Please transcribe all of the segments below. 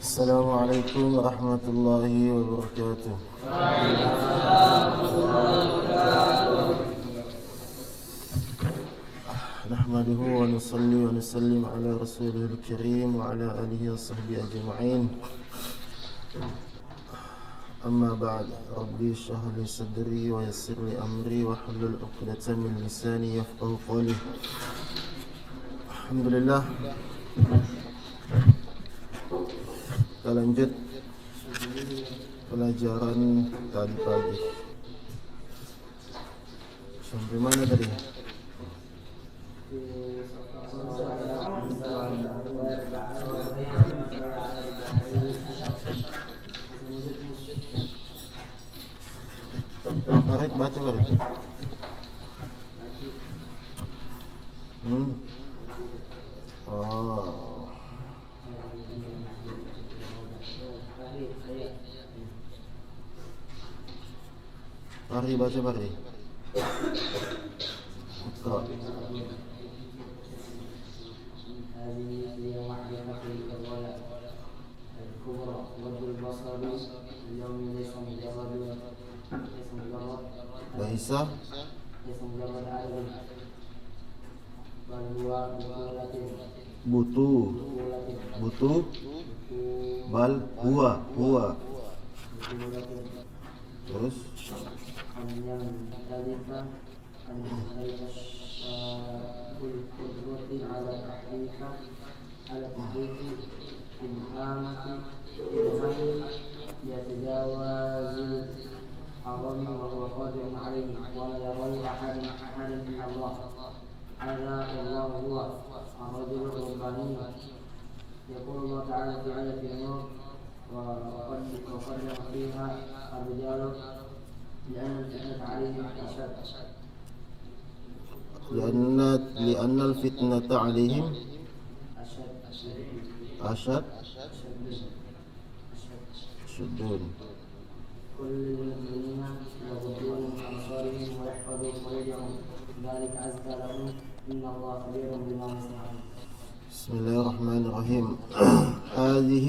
Assalamualaikum warahmatullahi wabarakatuh. Nahmaduhu wa nusalli wa nusallim ala rasulihil karim wa ala alihi wa sahbihi ajma'in. Amma ba'd. Rabbi shrah li sadri wa yassir li amri wa hlul 'uqdatam min lisani yafqahu qawli. Alhamdulillah. Kita lanjut pelajaran tadi pagi. Sampai mana tadi? Farid baca Farid. Oh. Fahri baca Fahri. Iqra. Laisa butuh bal huwa terus حرم وهو قادر عليه ولا يرى أحد إلا الله هذا الله هو الرجل الرباني يقول الله تعالى في آية النور وقدم فيها الرجال لأن الفتنة عليهم لأن الفتنة عليهم أشد شدون كل المؤمنين يغضوا من أبصارهم ويحفظوا فروجهم ذلك أزكى لهم إن الله خبير بما يصنعون. بسم الله الرحمن الرحيم. هذه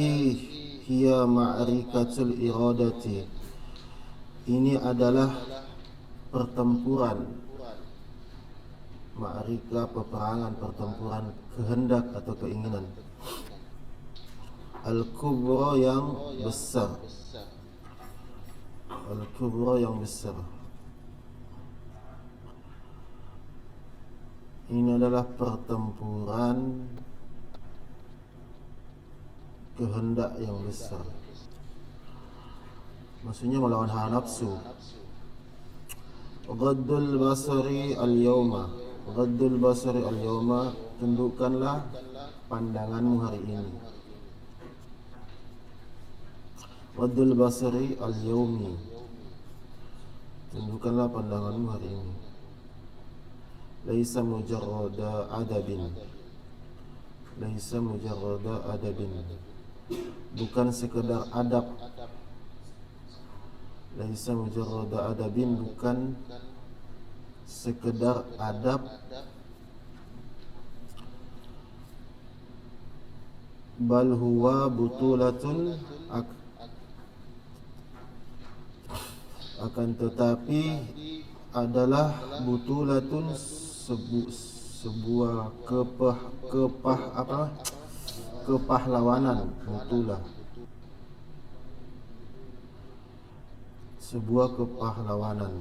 هي معركة الإرادة. Ini adalah pertempuran ma'rikah, peperangan, pertempuran kehendak atau keinginan. Al-kubra yang besar. Al-kubra yang besar. Ini adalah pertempuran kehendak yang besar. Maksudnya melawan hawa nafsu. Ghaddul basari al-yawma. Ghaddul basari al-yawma, tundukkanlah pandanganmu hari ini. Ghaddul basari al-yawmi, tundukkanlah pandanganmu hari ini. Laisa mujarrada adabin. Laisa mujarrada adabin, bukan sekedar adab. Laisa mujarrada adabin, bukan sekedar adab. Bal huwa butulatun, akan tetapi adalah butulatun, sebuah kepahlawanan. Butulah sebuah kepahlawanan.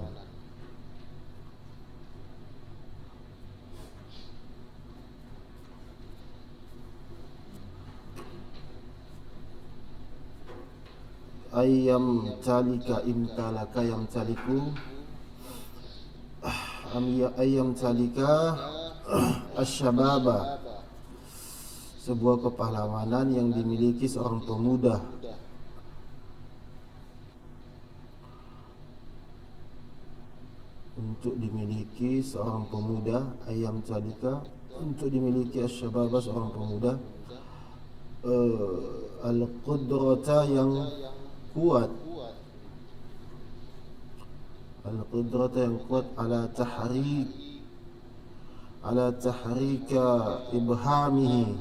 Ayyam talika imtalaka yam taliku. Ayyam talika asyababa, sebuah kepahlawanan yang dimiliki seorang pemuda. Untuk dimiliki seorang pemuda, ayyam talika, untuk dimiliki asyababa, seorang pemuda, al-qudrata, yang kuat, al-qudrata, yang kuat, ala tahrika ibhamihi,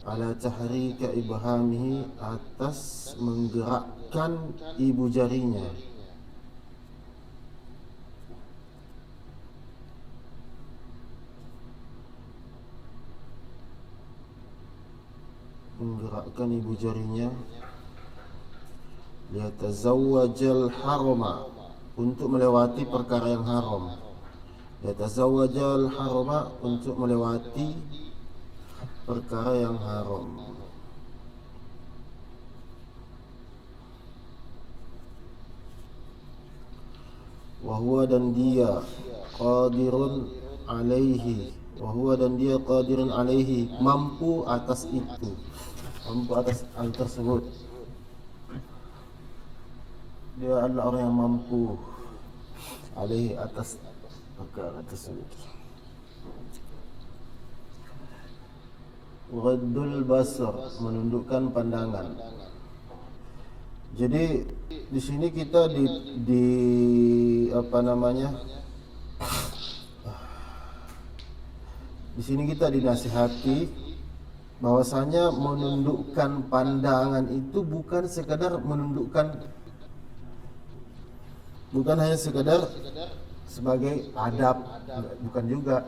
ala tahrika ibhamihi, atas menggerakkan ibu jarinya. Menggerakkan ibu jarinya, liyatazawwajal harama, untuk melewati perkara yang haram. Liyatazawwajal harama, untuk melewati perkara yang haram. Wahuwa, dan dia qadirun alaihi, wahuwa, dan dia qadirun alaihi, mampu atas itu, mampu atas hal tersebut. Dia adalah orang yang mampu alaihi, atas perkara tersebut. Ghaddul basar, menundukkan pandangan. Jadi di sini kita di apa namanya? Di sini kita dinasihati bahwasanya menundukkan pandangan itu bukan sekadar menundukkan, bukan hanya sekadar sebagai adab, bukan juga.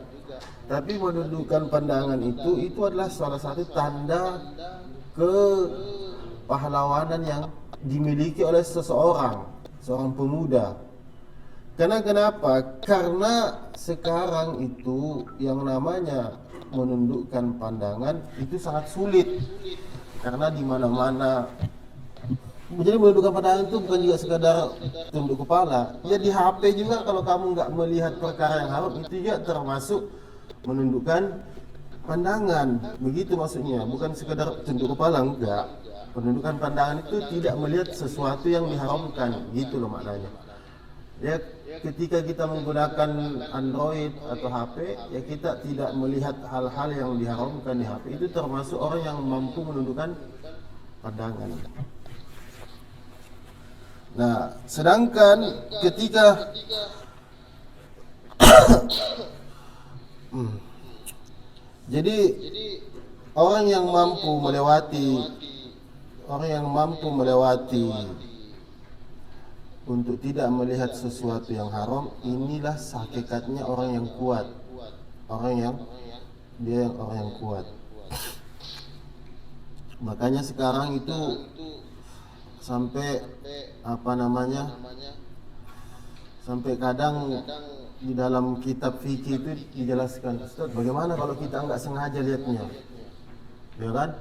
Tapi menundukkan pandangan itu adalah salah satu tanda kepahlawanan yang dimiliki oleh seorang pemuda. Kenapa? Karena sekarang itu yang namanya menundukkan pandangan itu sangat sulit. Karena di mana-mana. Jadi menundukkan pandangan itu bukan juga sekadar tunduk kepala. Ya di HP juga, kalau kamu nggak melihat perkara yang haram, itu juga termasuk menundukkan pandangan. Begitu maksudnya, bukan sekadar tunduk kepala, enggak. Penundukan pandangan itu tidak melihat sesuatu yang diharamkan, gitu loh maknanya. Ya, ketika kita menggunakan Android atau HP, ya kita tidak melihat hal-hal yang diharamkan di HP. Itu termasuk orang yang mampu menundukkan pandangan. Nah, sedangkan ketika jadi orang yang mampu melewati untuk tidak melihat sesuatu yang haram, inilah hakikatnya orang yang kuat. Orang yang kuat. Makanya sekarang itu sampai sampai kadang di dalam kitab fikih itu dijelaskan, Ustaz, bagaimana kalau kita enggak sengaja lihatnya, ya kan?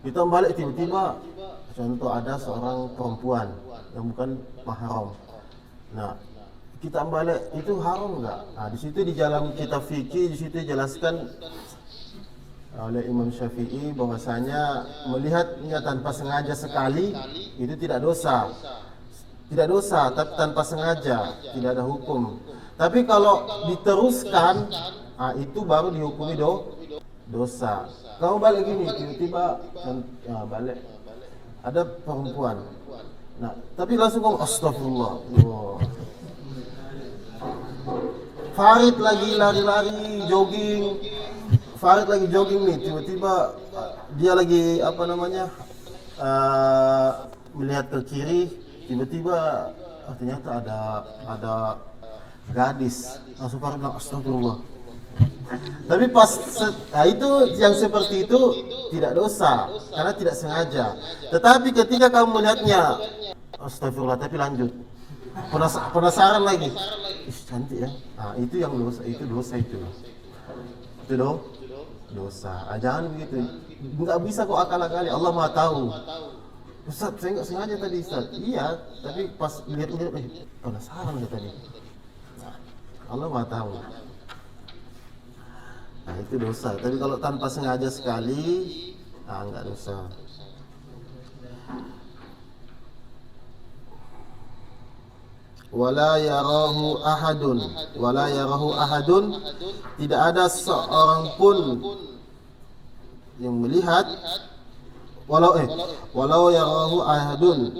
Kita balik tiba-tiba, contoh ada seorang perempuan yang bukan mahram. Nah, kita balik itu haram enggak? Nah, di situ di dalam kitab fikih di situ dijelaskan oleh Imam Syafi'i bahwasanya melihatnya tanpa sengaja sekali itu tidak dosa. Tidak dosa, tapi tanpa sengaja tidak ada hukum. Tapi kalau diteruskan, itu baru dihukumi dosa. Kamu balik gini, tiba-tiba balik ada perempuan. Nah, tapi langsung ngomong astagfirullah. Farid lagi lari-lari, jogging. Farid lagi jogging nih, tiba-tiba dia lagi melihat ke kiri, tiba-tiba ternyata ada gadis. Langsung Farid bilang astagfirullah. Tapi pas itu yang seperti itu tidak dosa karena tidak sengaja. Tetapi ketika kamu melihatnya astagfirullah tapi lanjut, penasaran lagi, cantik ya. Nah, itu yang dosa, itu dosa itu. Itu dosa. Jangan begitu. Enggak bisa kok akal-akali. Allah Maha tahu. Ustaz, saya enggak sengaja tadi, Ustaz. Iya, tapi pas lihat-lihat penasaran dia tadi. Nah, Allah Maha tahu. Nah, itu dosa. Tapi kalau tanpa sengaja sekali, enggak dosa. Wala yarahu ahadun, tidak ada seorang pun yang melihat, walau yarahu ahadun,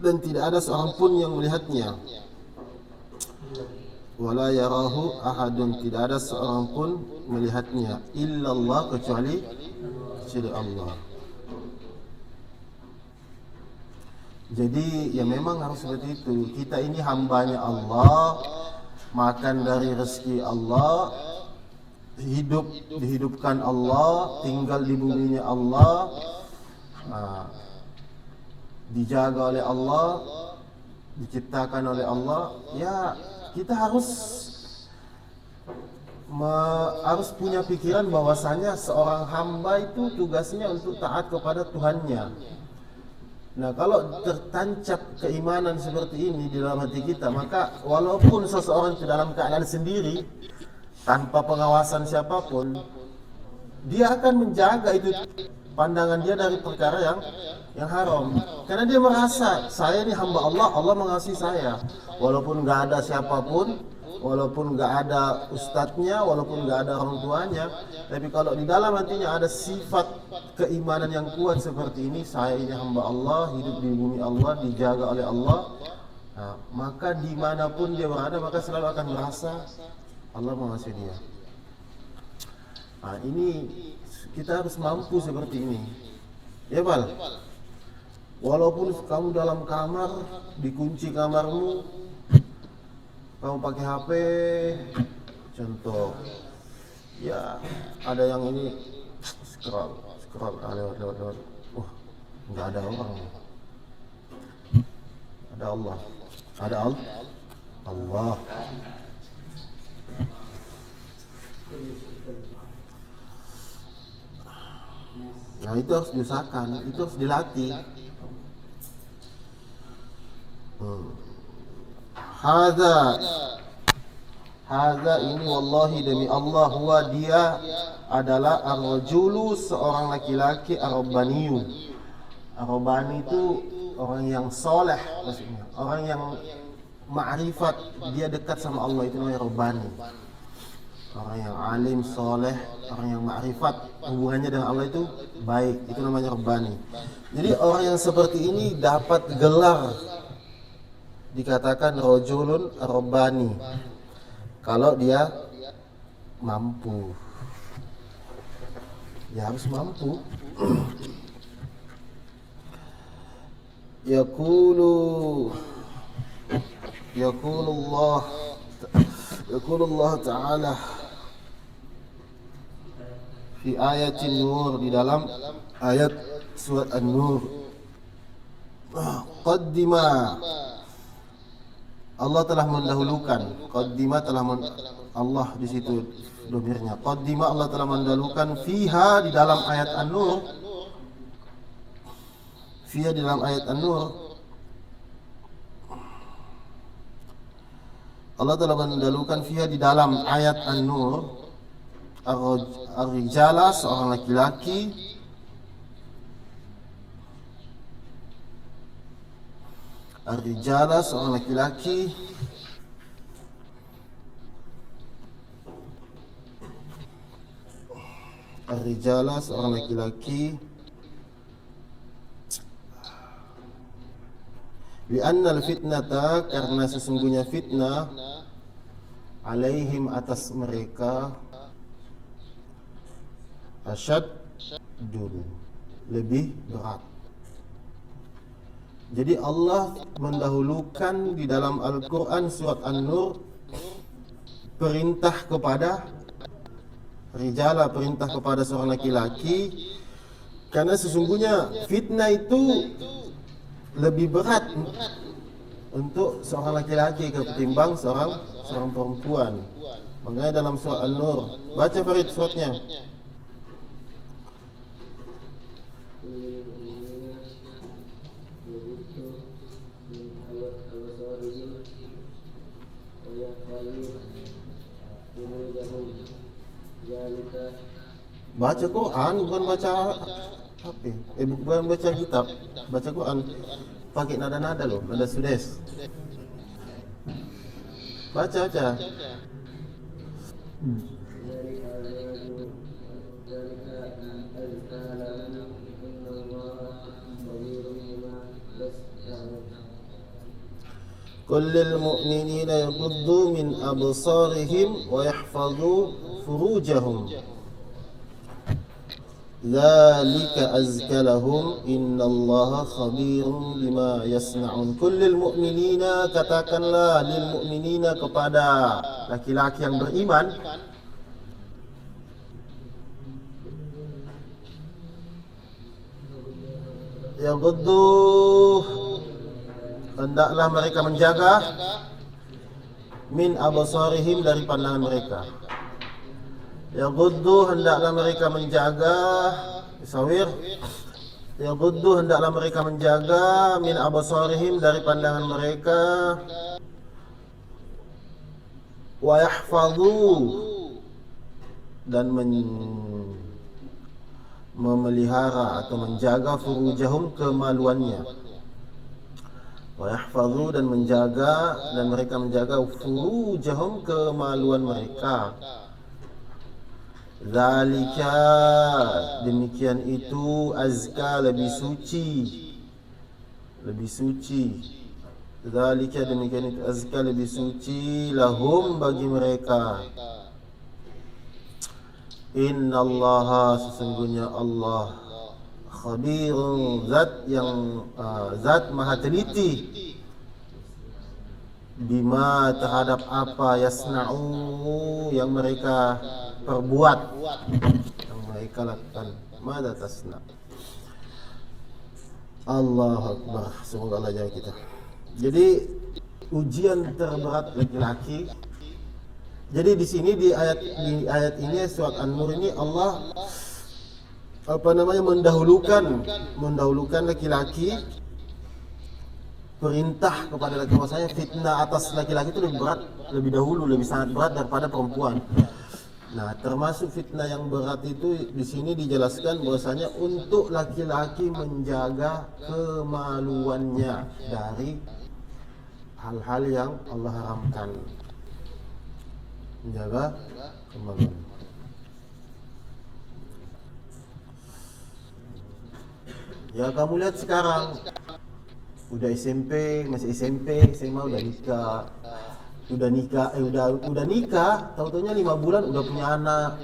dan tidak ada seorang pun yang melihatnya. Wala yarahu ahadun, tidak ada seorang pun melihatnya, illallah, kecuali kecuali Allah. Jadi ya memang harus seperti itu. Kita ini hambanya Allah, makan dari rezeki Allah, hidup dihidupkan Allah, tinggal di buminya Allah, dijaga oleh Allah, diciptakan oleh Allah. Ya kita harus punya pikiran bahwasanya seorang hamba itu tugasnya untuk taat kepada Tuhannya. Nah, kalau tertancap keimanan seperti ini di dalam hati kita, maka walaupun seseorang itu dalam keadaan sendiri tanpa pengawasan siapapun, dia akan menjaga itu pandangan dia dari perkara yang haram. Karena dia merasa saya ini hamba Allah, Allah mengasihi saya. Walaupun nggak ada siapapun, walaupun nggak ada ustadznya, walaupun nggak ada orang tuanya, tapi kalau di dalam hatinya ada sifat keimanan yang kuat seperti ini, saya ini hamba Allah, hidup di bumi Allah, dijaga oleh Allah, maka dimanapun dia berada, maka selalu akan merasa Allah mengasihi dia. Ini kita harus mampu seperti ini, ya Bal. Walaupun kamu dalam kamar, dikunci kamarmu, kamu pakai HP, contoh, ya ada yang ini scroll, lewat, nggak ada orang, ada Allah, Allah. Nah itu harus diusahakan, itu harus dilatih. Hadza ini wallahi demi Allah, huwa dia adalah ar-rajulu, seorang laki-laki, ar-rabbaniyu. Ar-rabbani itu orang yang soleh, maksudnya orang yang ma'rifat, dia dekat sama Allah, itu namanya rabbani. Orang yang alim, soleh, orang yang ma'rifat, hubungannya dengan Allah itu baik, itu namanya rabbani. Jadi orang yang seperti ini dapat gelar dikatakan rajulun rabbani kalau dia mampu. Ya harus mampu. Yaqulullah ta'ala fi ayatin nur, di dalam ayat surat An-Nur, qaddima, Allah telah mendahulukan, qaddima Allah di situ domirnya. Qaddima, Allah telah mendahulukan, fiha, di dalam ayat An-Nur, fiha di dalam ayat An-Nur, Allah telah mendahulukan fiha di dalam ayat An-Nur, ar-rijala, seorang laki-laki, ar-rijala, seorang laki-laki, ar-rijala, seorang laki-laki, li'anna al-fitnata, karena sesungguhnya fitnah, alaihim, atas mereka, asyaddun, lebih berat. Jadi Allah mendahulukan di dalam Al-Quran surat An-Nur perintah kepada rijala, perintah kepada seorang laki-laki, karena sesungguhnya fitnah itu lebih berat untuk seorang laki-laki ketimbang seorang perempuan. Makanya dalam surat An-Nur, baca Farid suratnya. Baca Quran, bukan baca HP. Bukan baca kitab, baca Quran pakai nada-nada loh, nada sudes. Baca. Kullil mu'minina yaghuddu min absarihim wa yahfazu furujahum. Dzalika azka lahum innallaha khabirun bima yasna'un. Kullil mu'minina, katakanlah lil mu'minina, kepada laki-laki yang beriman, yaghuddu, hendaklah mereka menjaga, min absarihim, dari pandangan mereka. Yaghuddu, hendaklah mereka menjaga, sawir, yaghuddu, hendaklah mereka menjaga, min absarihim, dari pandangan mereka, wa yahfadhu, dan memelihara atau menjaga, furujahum, kemaluannya. Wa yahfadhu, dan menjaga, dan mereka menjaga, furujahum, kemaluan mereka. Zalika, demikian itu, azka, lebih suci, lebih suci. Zalika, demikian itu, azka, lebih suci, lahum, bagi mereka. Innallaha, sesungguhnya Allah, khabirun, zat yang zat maha teliti, bima, terhadap apa, yasna'u, yang mereka perbuat, yang mereka lakukan. Mada tasna. Allahu Akbar. Semoga Allah jaga kita. Jadi ujian terberat laki-laki. Jadi di sini di ayat ini, surat An-Nur ini, Allah mendahulukan laki-laki, perintah kepada laki-laki. Maksudnya fitnah atas laki-laki itu lebih berat, lebih dahulu, lebih sangat berat daripada perempuan. Nah, termasuk fitnah yang berat itu di sini dijelaskan bahwasanya untuk laki-laki menjaga kemaluannya dari hal-hal yang Allah haramkan. Menjaga kemaluan. Ya, kamu lihat sekarang udah SMP, masih SMP, SMA udah nikah. Udah nikah, tahu-tahunya 5 bulan udah punya anak.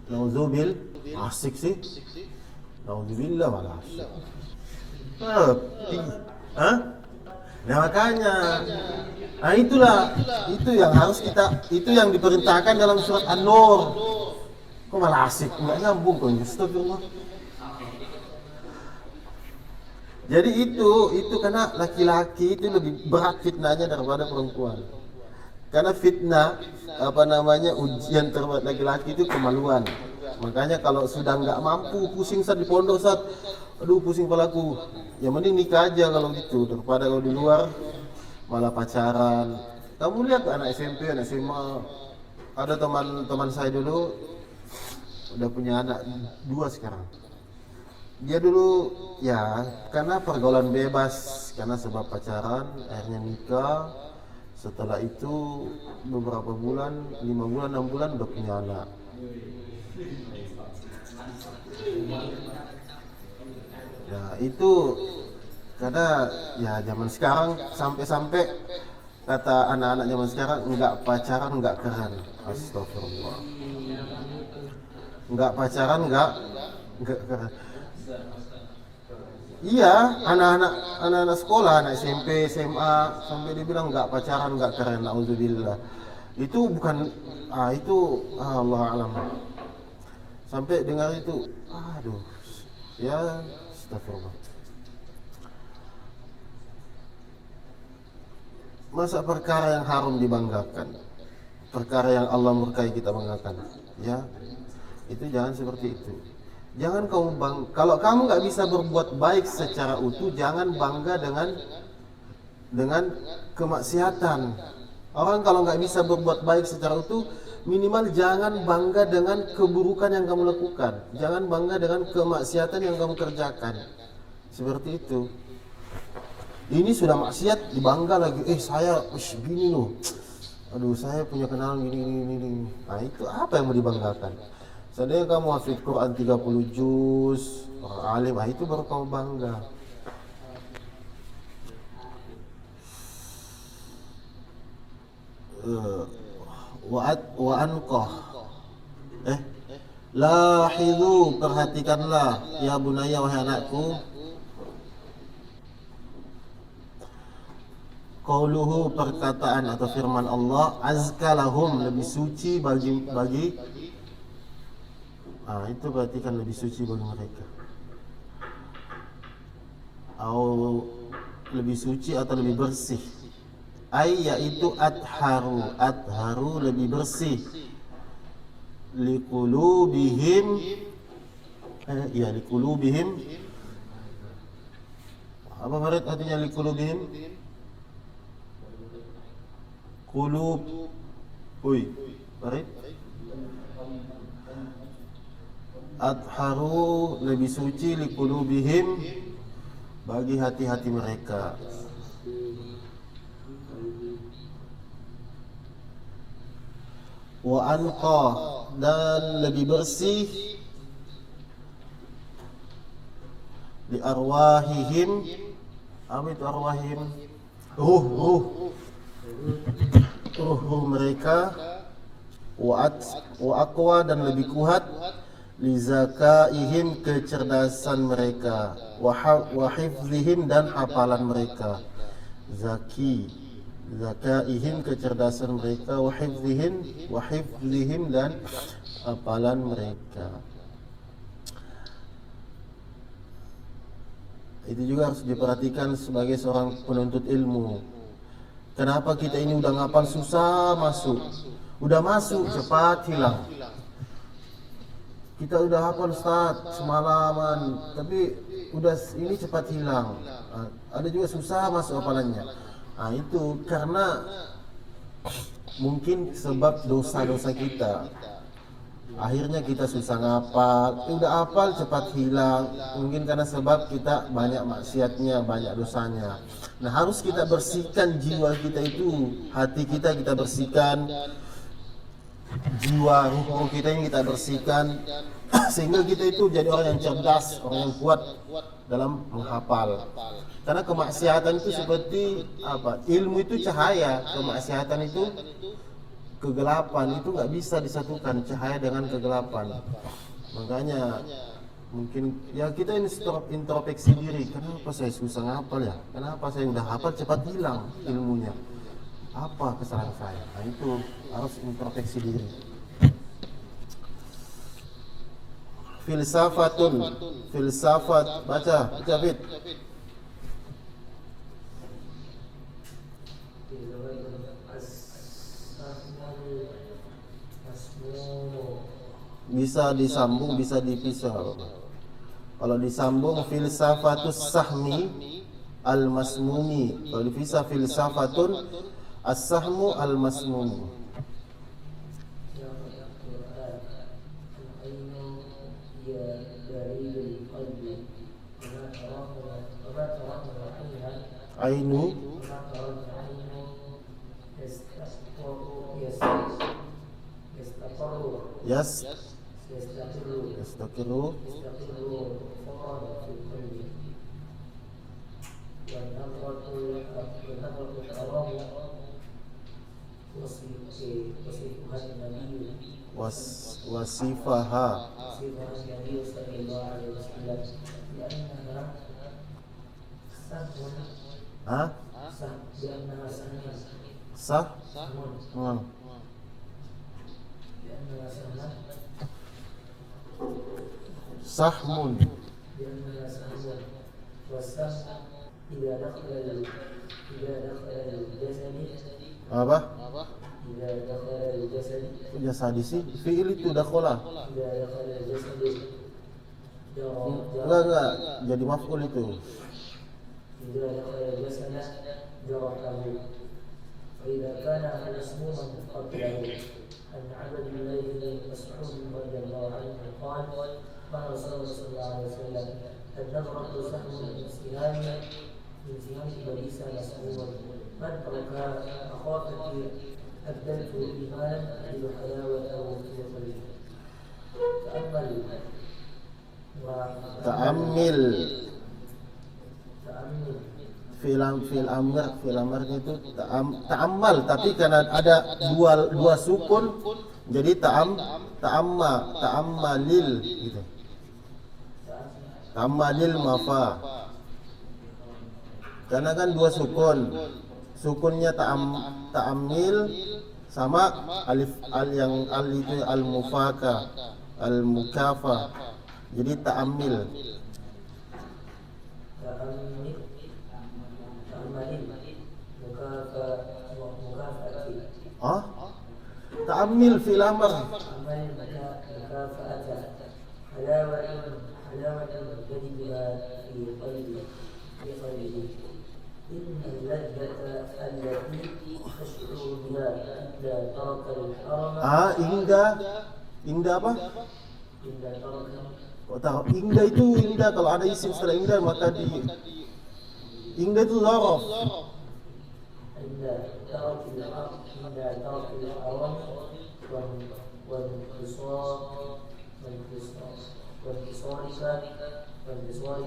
Nauzubil, asik sih. Nauzubillah, malah asik. Nah, makanya, nah itu yang harus itu yang diperintahkan dalam surat An-Nur. Kok malah asik? Enggak nyambung kok, astagfirullah. Jadi itu karena laki-laki itu lebih berat fitnahnya daripada perempuan. Karena fitnah, ujian terberat laki-laki itu kemaluan. Makanya kalau sudah nggak mampu, pusing saat di pondok saat, aduh pusing kepalaku, ya mending nikah aja kalau gitu, daripada kalau di luar malah pacaran. Kamu lihat anak SMP, anak SMA, ada teman-teman saya dulu udah punya anak 2 sekarang. Dia dulu ya karena pergaulan bebas, karena sebab pacaran, akhirnya nikah. Setelah itu beberapa bulan, 5 bulan, 6 bulan udah punya anak. Ya itu karena ya zaman sekarang sampai kata anak-anak zaman sekarang, enggak pacaran enggak keren. Astagfirullah. Enggak pacaran enggak keren. Iya, anak-anak sekolah, anak SMP, SMA, sampai dibilang enggak pacaran, enggak keren, nauzubillah. Itu bukan, Allah alam. Sampai dengar itu, aduh, ya, astagfirullah. Masa perkara yang haram dibanggakan, perkara yang Allah murkai kita banggakan, ya, itu jangan seperti itu. Jangan kamu kalau kamu nggak bisa berbuat baik secara utuh, jangan bangga dengan kemaksiatan. Orang kalau nggak bisa berbuat baik secara utuh, minimal jangan bangga dengan keburukan yang kamu lakukan. Jangan bangga dengan kemaksiatan yang kamu kerjakan. Seperti itu. Ini sudah maksiat, dibangga lagi. Saya gini loh. Aduh, saya punya kenalan gini. Nah, itu apa yang mau dibanggakan? Seandainya kamu hafid Quran 30 juz, orang alim, itu baru kamu bangga. Wa anqah Lahidhu, perhatikanlah, ya bunaya, wahai anakku, qauluhu, perkataan atau firman Allah, azka lahum, lebih suci bagi itu berarti kan lebih suci bagi mereka, atau lebih suci atau lebih bersih. Yaitu atharu lebih bersih, liqulubihim liqulubihim, apa Farid artinya liqulubihim? Qulub, Farid, atharu lebih suci, liqulubihim bagi hati-hati mereka. Wa anqa, dan lebih bersih, li arwahihim, apa itu arwahihim? Ruh mereka. Wa aqwa, dan lebih kuat, li zakaihim, kecerdasan mereka, wa hifzihim, dan hafalan mereka. Zakaihim, kecerdasan mereka, wa hifzihim, dan hafalan mereka. Itu juga harus diperhatikan sebagai seorang penuntut ilmu. Kenapa kita ini udah ngapal susah masuk, udah masuk cepat hilang. Kita udah hafal Ustaz semalaman, tapi udah ini cepat hilang. Ada juga susah masuk hafalannya. Itu karena mungkin sebab dosa-dosa kita. Akhirnya kita susah ngapal, udah hafal cepat hilang. Mungkin karena sebab kita banyak maksiatnya, banyak dosanya. Nah, harus kita bersihkan jiwa kita itu, hati kita bersihkan, jiwa ruh kita ini kita bersihkan, sehingga kita itu jadi orang yang cerdas, orang yang kuat dalam menghafal. Karena kemaksiatan itu seperti apa? Ilmu itu cahaya, kemaksiatan itu kegelapan. Itu nggak bisa disatukan, cahaya dengan kegelapan. Makanya mungkin ya kita introspeksi diri, kenapa saya susah ngapal ya? Kenapa saya udah hafal cepat hilang ilmunya? Apa kesalahan saya? Itu harus introspeksi diri. Filsafat, baca Fit. Bisa disambung, bisa dipisah. Kalau disambung filsafatus sahmi al-masmumi, kalau dipisah filsafatun as-sahmu al-masmumi. Ainu yastaqiru wasifaha sahmun. Apa? Jasadi sih fi'il itu dakhala. Enggak jadi maf'ul itu. فإذا كان مسموما قبله عن عبد الله بن مسعود رضي الله عنه قال قال رسول الله صلى الله عليه وسلم النظرة سهم من سهام إبليس مسموما من تركها مخافة أبدلت إيمانا أجد حلاوته في قلبي. Ta'ammil fil amr itu ta'ammal, tapi karena ada dua sukun Jadi ta'ammalil gitu. Ta'ammalil mafa. Karena kan dua sukun. Sukunnya ta'ammil sama alif al yang al itu al mufaka, al mukafa. Jadi ta'ammil. Ah? Ta'ammil fil amr. إن اللذة التي تشعر بها إذا ترك الحرم Indah apa? إذا ترك Kau tahu indah itu indah, kalau ada isim setelah indah maka indah itu zaraf. إذا ترك الحرم وانتصارك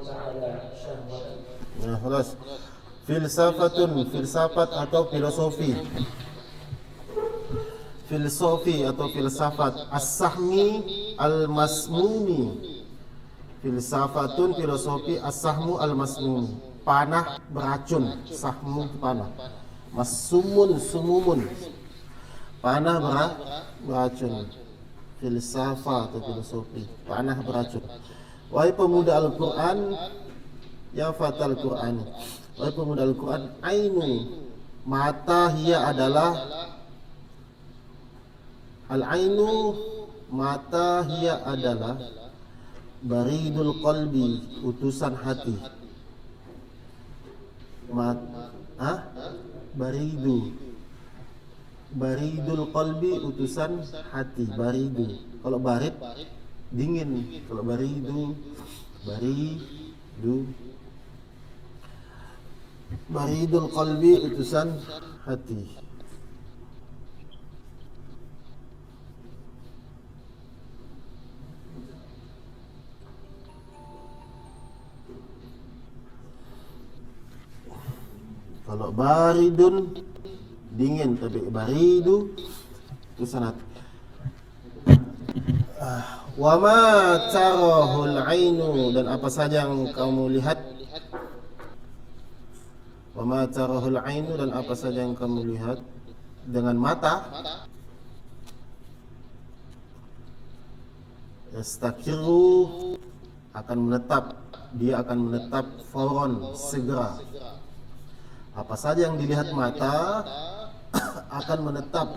على شهوتك. Nah, خلاص. Filsafat atau filosofi. Filosofi atau filsafat. As-sahmi al-masmumi. Filsafatun filosofi as-sahmu al-masmumi. Panah beracun. Sahmu panah. Sumumun. Panah beracun. Filsafat atau filosofi. Panah beracun. Wahai pemuda Al-Quran, ya fatal Quran. Wahai pemuda Al-Quran, ainu mata hiya adalah al-ainu mata hiya adalah baridul qalbi, utusan hati. Baridul qalbi, utusan hati. Baridu. Kalau barid dingin, kalau baridu baridul qalbi, utusan hati. Kalau baridun dingin, tapi baridu utusan hati. Wa ma tarahul ainu, dan apa saja yang kamu lihat. Wa ma tarahul ainu, dan apa saja yang kamu lihat dengan mata. Yastaqiru, akan menetap, dia akan menetap fauron, segera. Apa saja yang dilihat mata akan menetap.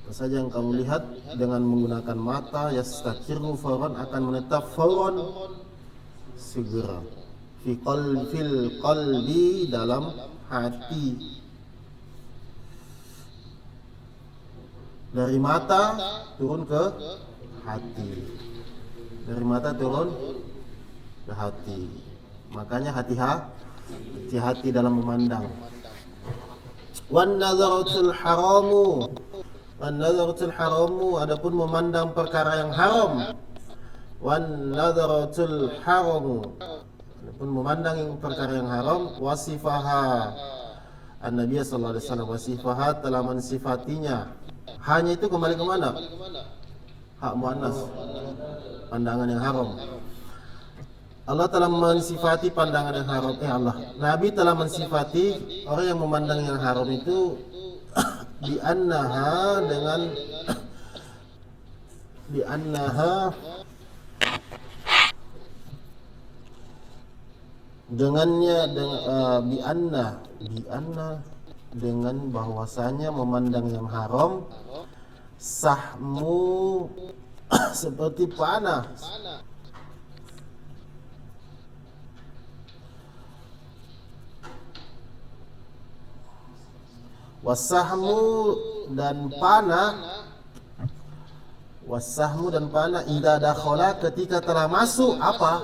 Apa saja yang kamu lihat dengan menggunakan mata, yastaqiru fauron, akan menetap fauron, segera. Fil qalbi, dalam hati. Dari mata turun ke hati. Dari mata turun ke hati. Makanya hati-hati dalam memandang. Wan nazaratul haramu. Wan nazaratul haramu, adapun memandang perkara yang haram. Wan nazaratul haramu, adapun memandang perkara yang haram. Wasifaha, An-Nabi sallallahu alaihi wasallam, wasifaha, telah mensifatinya. Hanya itu kembali ke mana? Hak muannas, pandangan yang haram. Allah telah mensifati pandangan yang haram. Nabi telah mensifati orang yang memandang yang haram itu bi'annaha, dengan bi'annaha, dengannya, bi'anna, dengan bahwasanya memandang yang haram sahmu seperti panah. Wasahmu dan panah, wasahmu dan panah, idza dakhala, ketika telah masuk apa?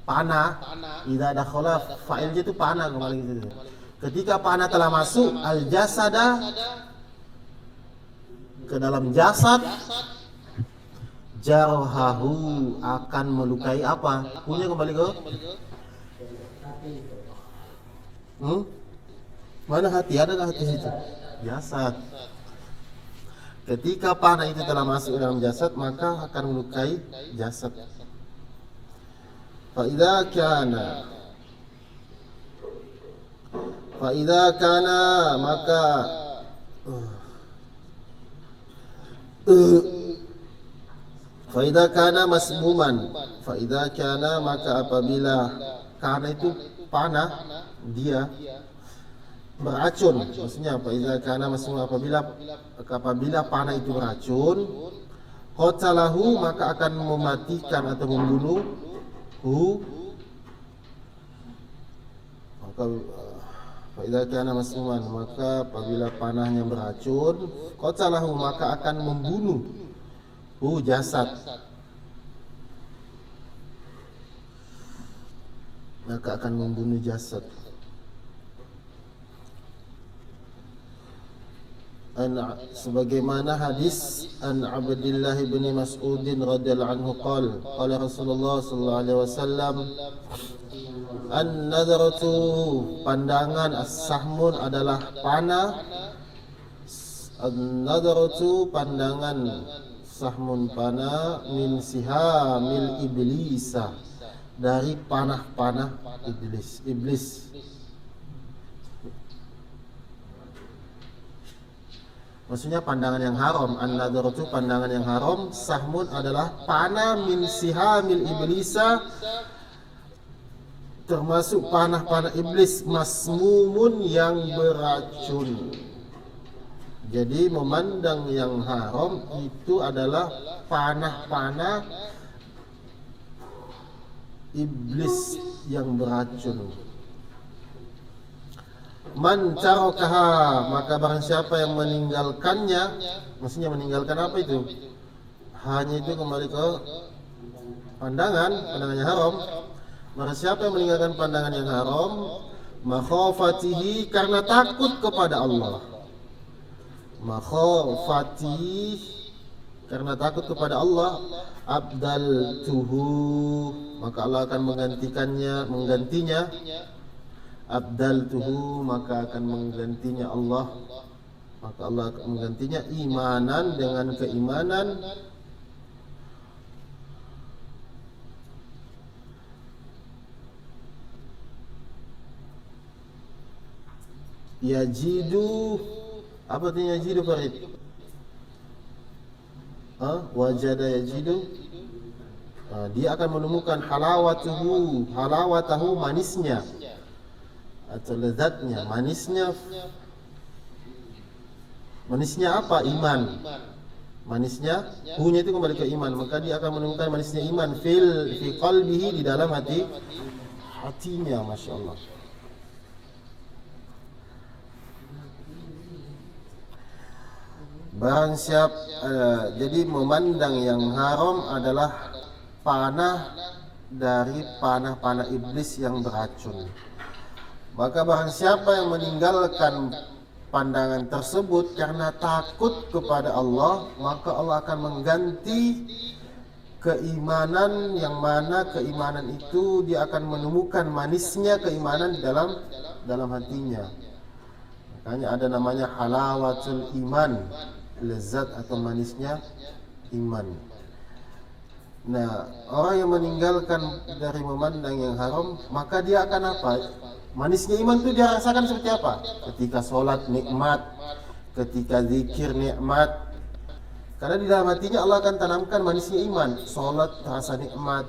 Panah. Idza dakhala, fa'ilnya itu panah kembali gitu. Ketika panah telah masuk al jasada, ke dalam jasad, jarhahu, akan melukai apa? Punya kembali ke mana hati? Ada nggak hati situ? Jasad. Ketika panah itu telah masuk dalam jasad, maka akan melukai jasad. Fa'idha kana maka Faidha kana masmuman. Faidha kana maka apabila kana itu panah dia beracun. Maksudnya faidha kana masmuman, apabila panah itu beracun, qatalahu maka akan mematikan atau membunuh maka faidha kana masmuman, maka apabila panahnya beracun, qatalahu maka akan membunuh jasad, maka akan membunuh jasad. Sebagaimana hadis an Abdullah bin Mas'ud radhiyallahu anhu qala Rasulullah sallallahu alaihi wasallam, an-nadratu pandangan, as-sahmun adalah panah, an-nadratu pandangan, sahmun panah, min sihamil iblisa dari panah-panah iblis. Maksudnya pandangan yang haram. An-nadratu pandangan yang haram, sahmun adalah panah, min sihamil iblisa termasuk panah-panah iblis, masmumun yang beracun. Jadi memandang yang haram itu adalah panah-panah iblis yang beracun. Man tarakaha maka barang siapa yang meninggalkannya, maksudnya meninggalkan apa itu? Hanya itu kembali ke pandangan yang haram. Barang siapa yang meninggalkan pandangan yang haram, makhafatihi karena takut kepada Allah. Makhafati karena takut kepada Allah, abdaltuhu maka Allah akan menggantinya abdaltuhu maka akan menggantinya Allah, maka Allah akan menggantinya imanan dengan keimanan, yajidu. Apa artinya yajidu, Farid? Wajada yajidu, dia akan menemukan halawatahu manisnya atau lezatnya. Manisnya apa? Iman. Manisnya hunya itu kembali ke iman, maka dia akan menemukan manisnya iman fi qalbihi, di dalam hatinya. Masya Allah. Barang jadi memandang yang haram adalah panah dari panah-panah iblis yang beracun. Maka barang siapa yang meninggalkan pandangan tersebut karena takut kepada Allah, maka Allah akan mengganti keimanan, yang mana keimanan itu dia akan menemukan manisnya keimanan di dalam hatinya. Makanya ada namanya halawatul iman, lezat atau manisnya iman. Nah, orang yang meninggalkan dari memandang yang haram, maka dia akan apa? Manisnya iman itu dia rasakan seperti apa? Ketika sholat nikmat, ketika zikir nikmat. Karena di dalam hatinya Allah akan tanamkan manisnya iman. Sholat terasa nikmat,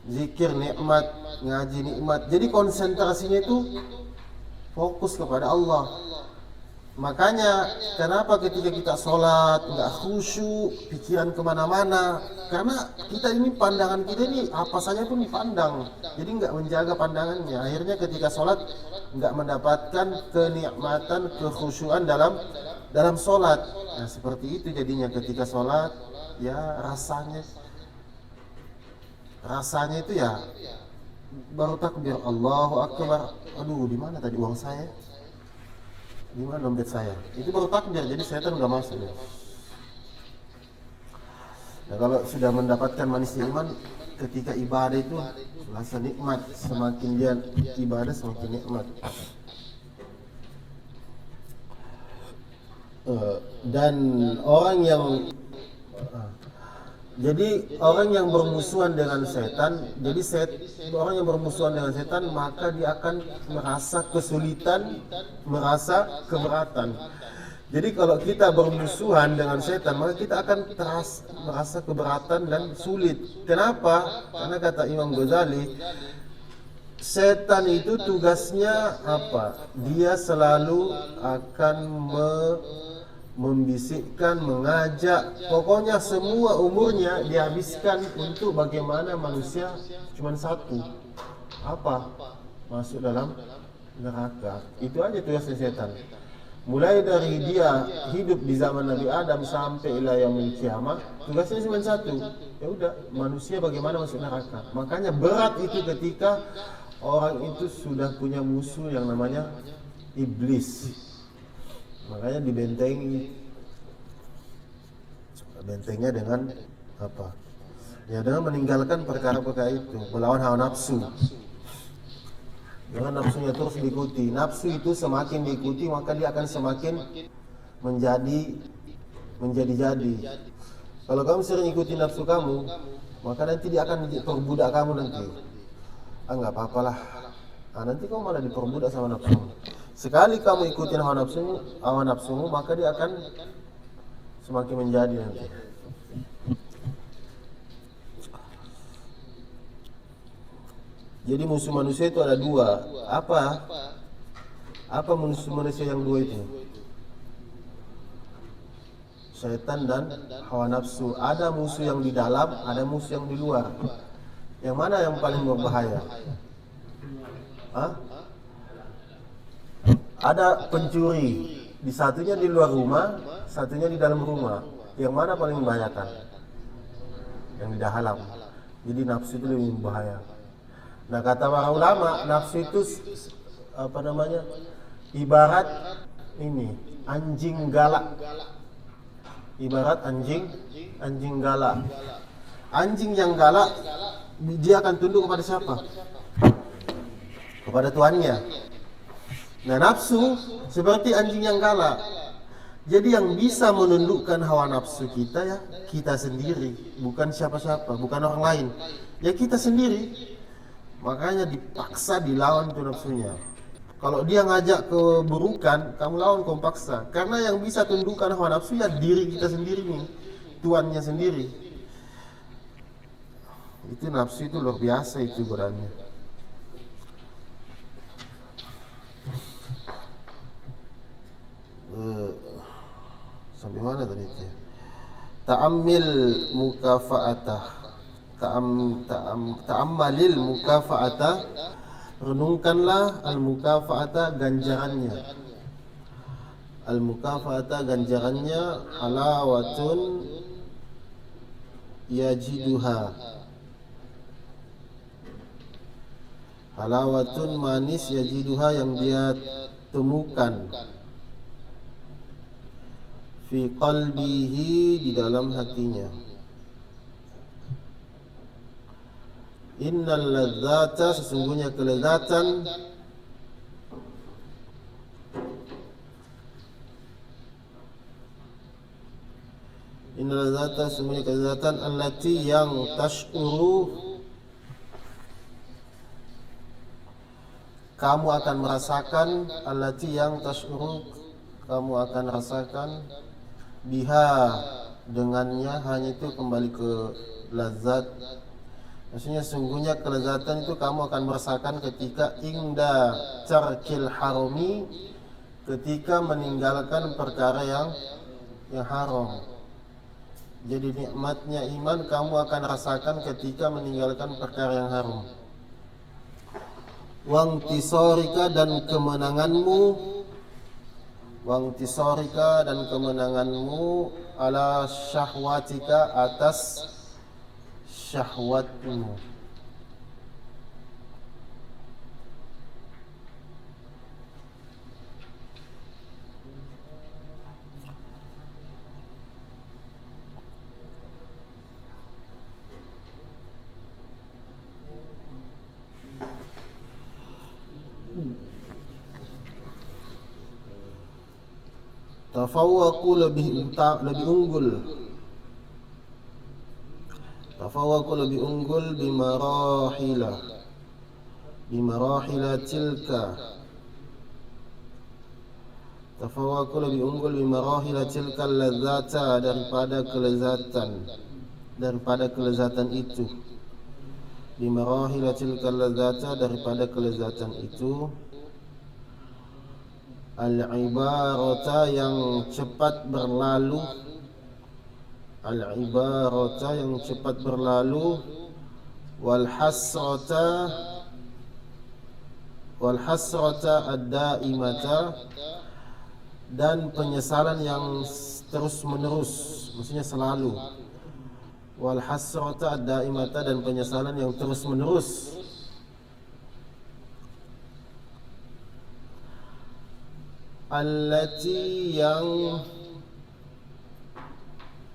zikir nikmat, ngaji nikmat. Jadi konsentrasinya itu fokus kepada Allah. Makanya kenapa ketika kita sholat nggak khusyuk, pikiran kemana-mana? Karena kita ini, pandangan kita ini apa saja pun dipandang, jadi nggak menjaga pandangannya. Akhirnya ketika sholat nggak mendapatkan kenikmatan, kekhusyuan dalam sholat. Nah seperti itu jadinya ketika sholat, ya rasanya itu ya baru takbir Allahu Akbar. Aduh, di mana tadi uang saya? Di mana dompet saya? Itu baru takbir, jadi setan nggak masuk ya. Nah, kalau sudah mendapatkan manisnya iman, ketika ibadah itu rasa nikmat, semakin dia ibadah semakin nikmat. Dan orang yang jadi orang yang bermusuhan dengan setan, jadi orang yang bermusuhan dengan setan maka dia akan merasa kesulitan, merasa keberatan. Jadi kalau kita bermusuhan dengan setan maka kita akan merasa keberatan dan sulit. Kenapa? Karena kata Imam Ghazali, setan itu tugasnya apa? Dia selalu akan membisikkan, mengajak, pokoknya semua umurnya dihabiskan untuk bagaimana manusia cuma satu, apa? Masuk dalam neraka. Itu aja tugasnya setan. Mulai dari dia hidup di zaman Nabi Adam sampai ila yaumil kiamah, tugasnya cuma satu. Ya udah, manusia bagaimana masuk neraka. Makanya berat itu ketika orang itu sudah punya musuh yang namanya iblis. Makanya bentengnya dengan apa? Ya dengan meninggalkan perkara-perkara itu, melawan hawa nafsu. Jangan nafsunya terus diikuti. Nafsu itu semakin diikuti maka dia akan semakin menjadi. Kalau kamu sering ikuti nafsu kamu, maka nanti dia akan perbudak kamu nanti. Enggak apa-apalah. Nanti kamu malah diperbudak sama nafsumu. Sekali kamu ikutin hawa nafsumu, maka dia akan semakin menjadi nanti. Jadi musuh manusia itu ada dua. Apa musuh manusia yang dua itu? Syaitan dan hawa nafsu. Ada musuh yang di dalam, ada musuh yang di luar. Yang mana yang paling berbahaya? Ada pencuri, di satunya di luar rumah, satunya di dalam rumah. Yang mana paling membahayakan? Yang di dalam. Jadi nafsu itu lebih berbahaya. Nah kata para ulama, nafsu itu ibarat ini anjing galak. Ibarat anjing galak. Anjing yang galak dia akan tunduk kepada siapa? Kepada tuannya. Nah nafsu seperti anjing yang galak. Jadi yang bisa menundukkan hawa nafsu kita ya kita sendiri, bukan siapa-siapa, bukan orang lain. Ya kita sendiri. Makanya dipaksa dilawan tuh nafsunya. Kalau dia ngajak keburukan, kamu lawan, kamu paksa. Karena yang bisa tundukkan hawa nafsu ya diri kita sendiri nih, tuannya sendiri. Itu nafsu itu luar biasa itu godaannya. Sampai mana tadi itu? Ta'ammil mukafa'atah. Ta'ammalil mukafa'ata, renungkanlah al-mukafa'ata ganjarannya. Al-mukafa'ata ganjarannya halawatun yajiduha. Halawatun manis yajiduha yang dia temukan. Fi qalbihi di dalam hatinya. Innal ladzata sesungguhnya kelezatan Innal ladzata sesungguhnya kelezatan allati yang tash'uru kamu akan merasakan allati yang tash'uru kamu akan rasakan biha dengannya hanya itu kembali ke lazat. Maksudnya sungguhnya kelezatan itu kamu akan merasakan ketika ingda tarkil harami, ketika meninggalkan perkara yang haram. Jadi nikmatnya iman kamu akan rasakan ketika meninggalkan perkara yang haram. Wangtisorika dan kemenanganmu ala syahwatika atas syahwatmu. Tafawwaqu lebih unggul. Tafawwaqu lebih unggul bimarahila tilka. Tafawwaqu lebih unggul bimarahila tilka ladzata daripada kelezatan itu. Bimarahila tilka ladzata daripada kelezatan itu. Al-ibarata yang cepat berlalu. Al-ibarata yang cepat berlalu. Wal hasrata ad-daimata, dan penyesalan yang terus menerus, maksudnya selalu. Wal hasrata ad-daimata, dan penyesalan yang terus menerus. Allati yang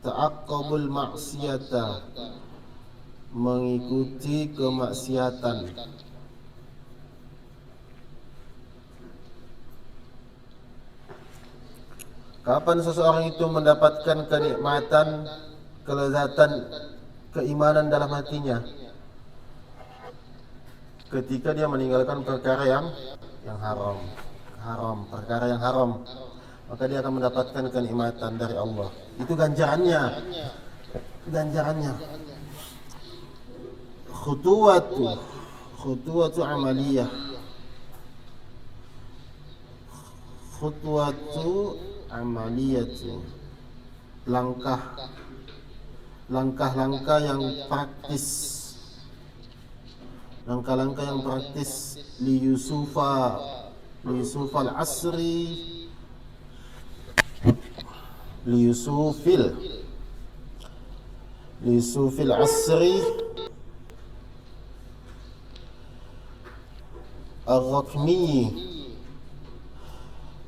ta'aqqabul maksiyata, mengikuti kemaksiatan. Kapan seseorang itu mendapatkan kenikmatan, kelezatan, keimanan dalam hatinya? Ketika dia meninggalkan perkara yang haram, perkara yang haram, maka dia akan mendapatkan kenikmatan dari Allah. Itu ganjarannya. Khutuwatu amaliyah. Khutuwatu amaliyatu, langkah-langkah yang praktis. Langkah-langkah yang praktis li Yusuf al-Asri, li Yusufil Asri Ar-Rakmi,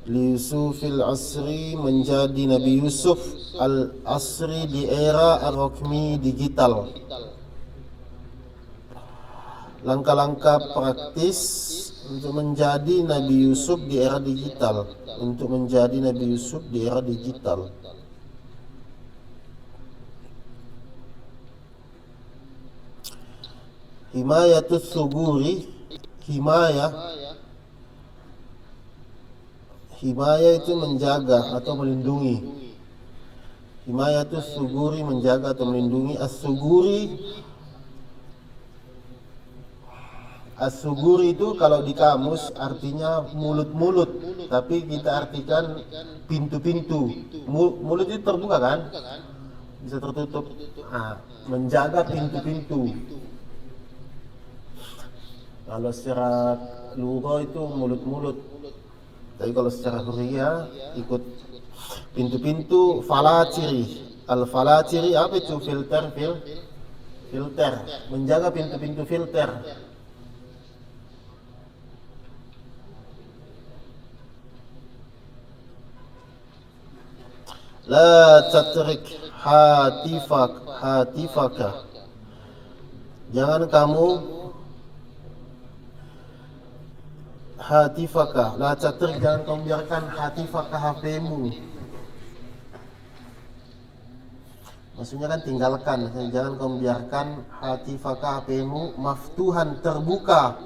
li Yusufil Asri, menjadi Nabi Yusuf al-Asri di era Ar-Rakmi, digital. Langkah-langkah praktis untuk menjadi Nabi Yusuf di era digital, Himayatus suguri, himaya itu menjaga atau melindungi. Himayatus suguri, menjaga atau melindungi. As-suguri itu kalau di kamus artinya mulut-mulut, tapi kita artikan pintu-pintu. Mulut itu terbuka kan? Bisa tertutup. Menjaga pintu-pintu. Kalau secara lugha itu mulut-mulut. Tapi kalau secara huriyah ikut pintu-pintu. Falatiri. Al-falatiri apa itu? Filter. Menjaga pintu-pintu filter. La tatrik hatifaka. Jangan kamu hatifaka. La tatrik, jangan kamu biarkan hatifaka, HP-mu. Maksudnya kan tinggalkan. Jangan kamu biarkan hatifaka, HP-mu, maftuhan, terbuka,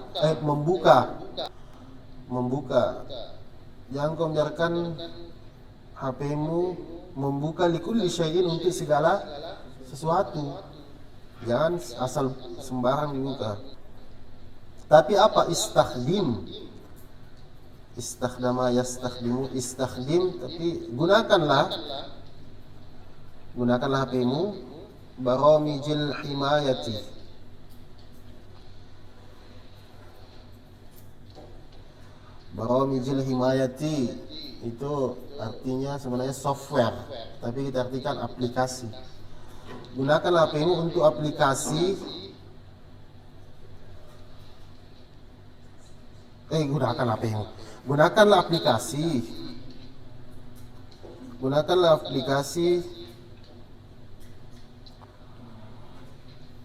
membuka. Jangan kamu biarkan HP-mu membuka likulli syai'in, untuk segala sesuatu. Jangan asal sembarang dibuka. Tapi apa? Istakhdama yastakhdimu, istakhdim, tapi gunakanlah HP-mu baramijil himayati. Baramijil himayati itu artinya sebenarnya software, tapi kita artikan aplikasi. Gunakanlah HP-mu untuk aplikasi. Gunakanlah HP-mu. Gunakanlah aplikasi.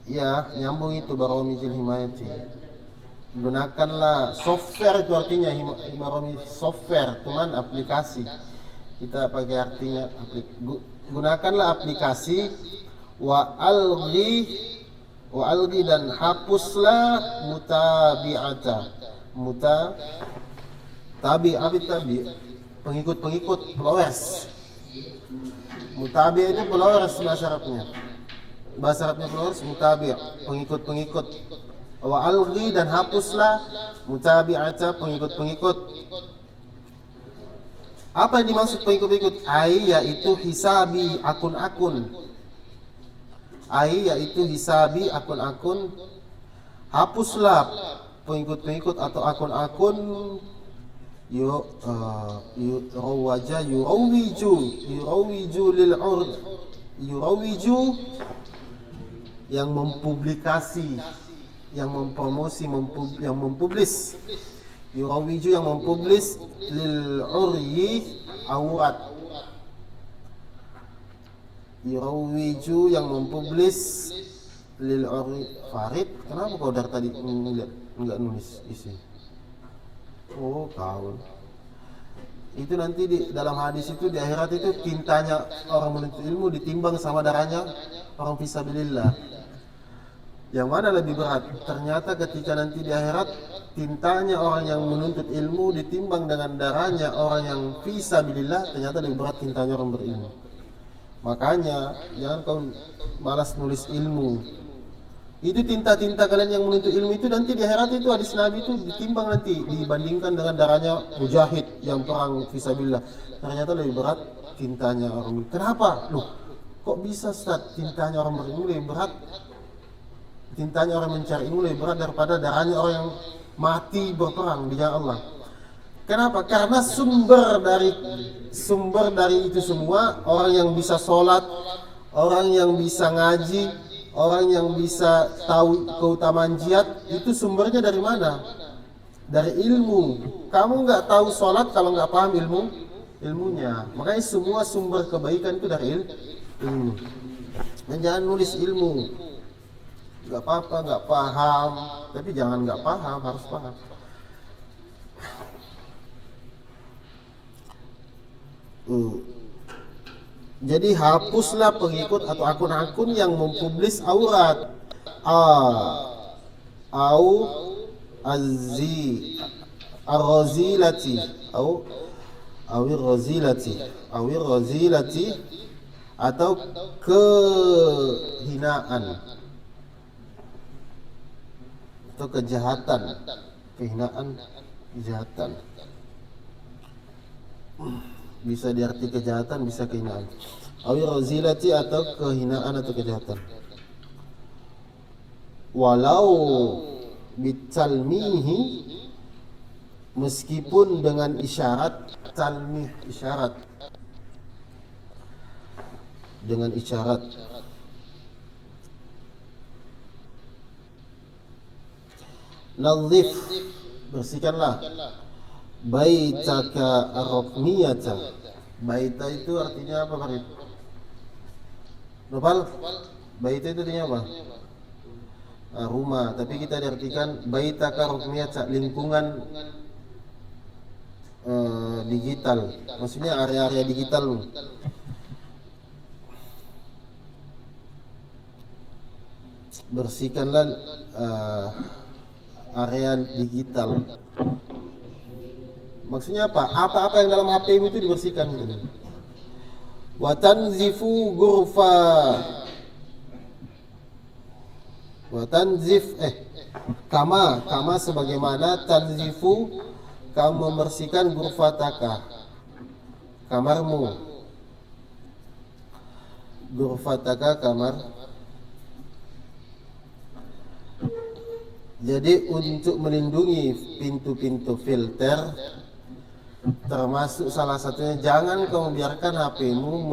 Ya, nyambung itu baramijil himayati. Gunakanlah software, itu artinya himarami software, cuman aplikasi. kita pakai artinya gunakanlah aplikasi wa alghi dan hapuslah tabi pengikut followers. Mutabi itu followers bahasa Arabnya followers, mutabi pengikut. Wa alghi dan hapuslah mutabi'ata pengikut. Apa yang dimaksud pengikut? Yaitu hisabi akun-akun. Yaitu hisabi akun-akun. Hapuslah pengikut atau akun-akun yurawiju yang mempublikasi, yang mempromosi, yang mempublis. Yurawiju yang mempublis lil uryi aurat. Yurawiju yang mempublis lil uryi. Farid, kenapa kau dari tadi enggak nulis isi? Oh, kau. Itu nanti di dalam hadis itu, di akhirat itu tintanya orang menuntut ilmu ditimbang sama darahnya orang fisabilillah. Yang mana lebih berat? Ternyata ketika nanti di akhirat tintanya orang yang menuntut ilmu ditimbang dengan darahnya orang yang fisabilillah, ternyata lebih berat tintanya orang berilmu. Makanya jangan kau malas nulis ilmu. Itu tinta-tinta kalian yang menuntut ilmu itu nanti di akhirat itu hadis Nabi itu ditimbang nanti, dibandingkan dengan darahnya mujahid yang perang fisabilillah. Ternyata lebih berat tintanya orang. Kenapa? Loh, kok bisa Ustaz tintanya orang berilmu lebih berat? Tintanya orang mencari ilmu lebih berat daripada darahnya orang yang mati berperang di jalan Allah. Kenapa? Karena sumber dari itu semua, orang yang bisa sholat, orang yang bisa ngaji, orang yang bisa tahu keutamaan jihad, itu sumbernya dari mana? Dari ilmu. Kamu nggak tahu sholat kalau nggak paham ilmunya. Makanya semua sumber kebaikan itu dari ilmu. Dan jangan nulis ilmu. Nggak apa-apa, nggak paham, tapi jangan nggak paham, harus paham. Jadi hapuslah pengikut atau akun-akun yang mempublis aurat. Ar-razilati atau kehinaan atau kejahatan, kejahatan. Bisa diarti kejahatan, bisa kehinaan. Awir razilati atau kehinaan atau kejahatan. Walau bitalmihi, meskipun dengan isyarat, talmih isyarat, dengan isyarat. Nadhif, bersihkanlah baitaka ar-rukniyata. Baita itu artinya apa, Farid? Nopal? Baita itu artinya apa? Rumah, tapi kita diartikan baitaka ar-rukniyata, lingkungan digital. Maksudnya area-area digital. Bersihkanlah area digital. Maksudnya apa? Apa-apa yang dalam HP itu dibersihkan gitu. Wa tanzifu ghurfa. Wa tanzif kama sebagaimana tanzifu kamu membersihkan ghurfataka, kamarmu. Ghurfataka, kamar. Jadi untuk melindungi pintu-pintu filter, termasuk salah satunya jangan kau biarkan HP-mu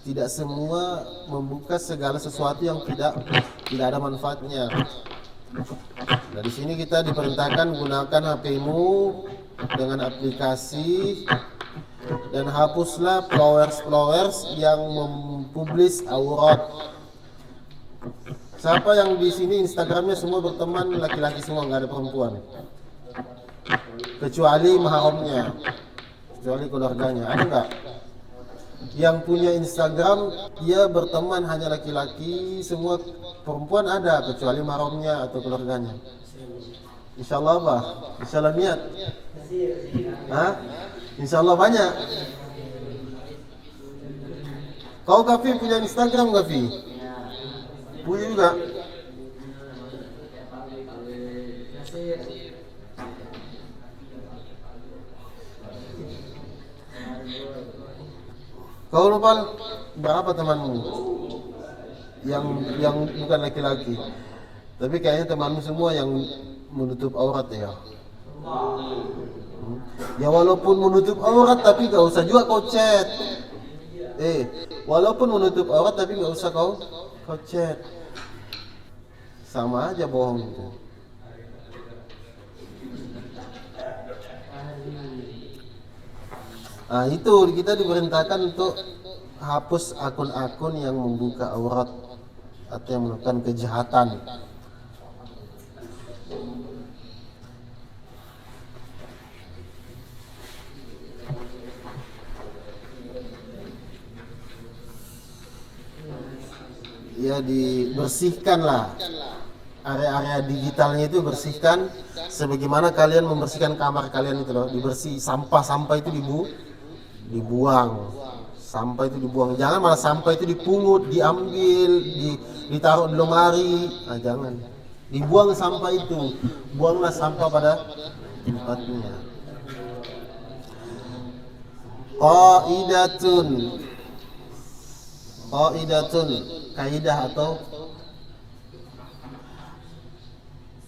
tidak semua membuka segala sesuatu yang tidak ada manfaatnya. Nah, di sini kita diperintahkan gunakan HP-mu dengan aplikasi dan hapuslah followers yang mempublis aurat. Siapa yang di sini Instagramnya semua berteman laki-laki semua, nggak ada perempuan, kecuali mahramnya. kecuali keluarganya. Ada nggak? Yang punya Instagram dia berteman hanya laki-laki, semua perempuan ada kecuali mahramnya atau keluarganya. Insyaallah apa? Insyaallah niat. Hah? Insyaallah banyak. Kau Kafi punya Instagram Kafi? Punya juga. Kau lupa berapa temanmu yang bukan laki-laki? Tapi kayaknya temanmu semua yang menutup aurat ya. Ya walaupun menutup aurat tapi gak usah juga kau chat. Walaupun menutup aurat tapi gak usah kau chat. Sama aja bohong itu. Nah itu kita diperintahkan untuk hapus akun-akun yang membuka aurat atau yang melakukan kejahatan. Ya dibersihkanlah area-area digitalnya itu, bersihkan sebagaimana kalian membersihkan kamar kalian itu loh, dibersih, sampah-sampah itu dibuang, sampah itu dibuang, jangan malah sampah itu dipungut, diambil, ditaruh di lemari. Nah, jangan, dibuang sampah itu, buanglah sampah pada tempatnya. Qaidatun, kaidah atau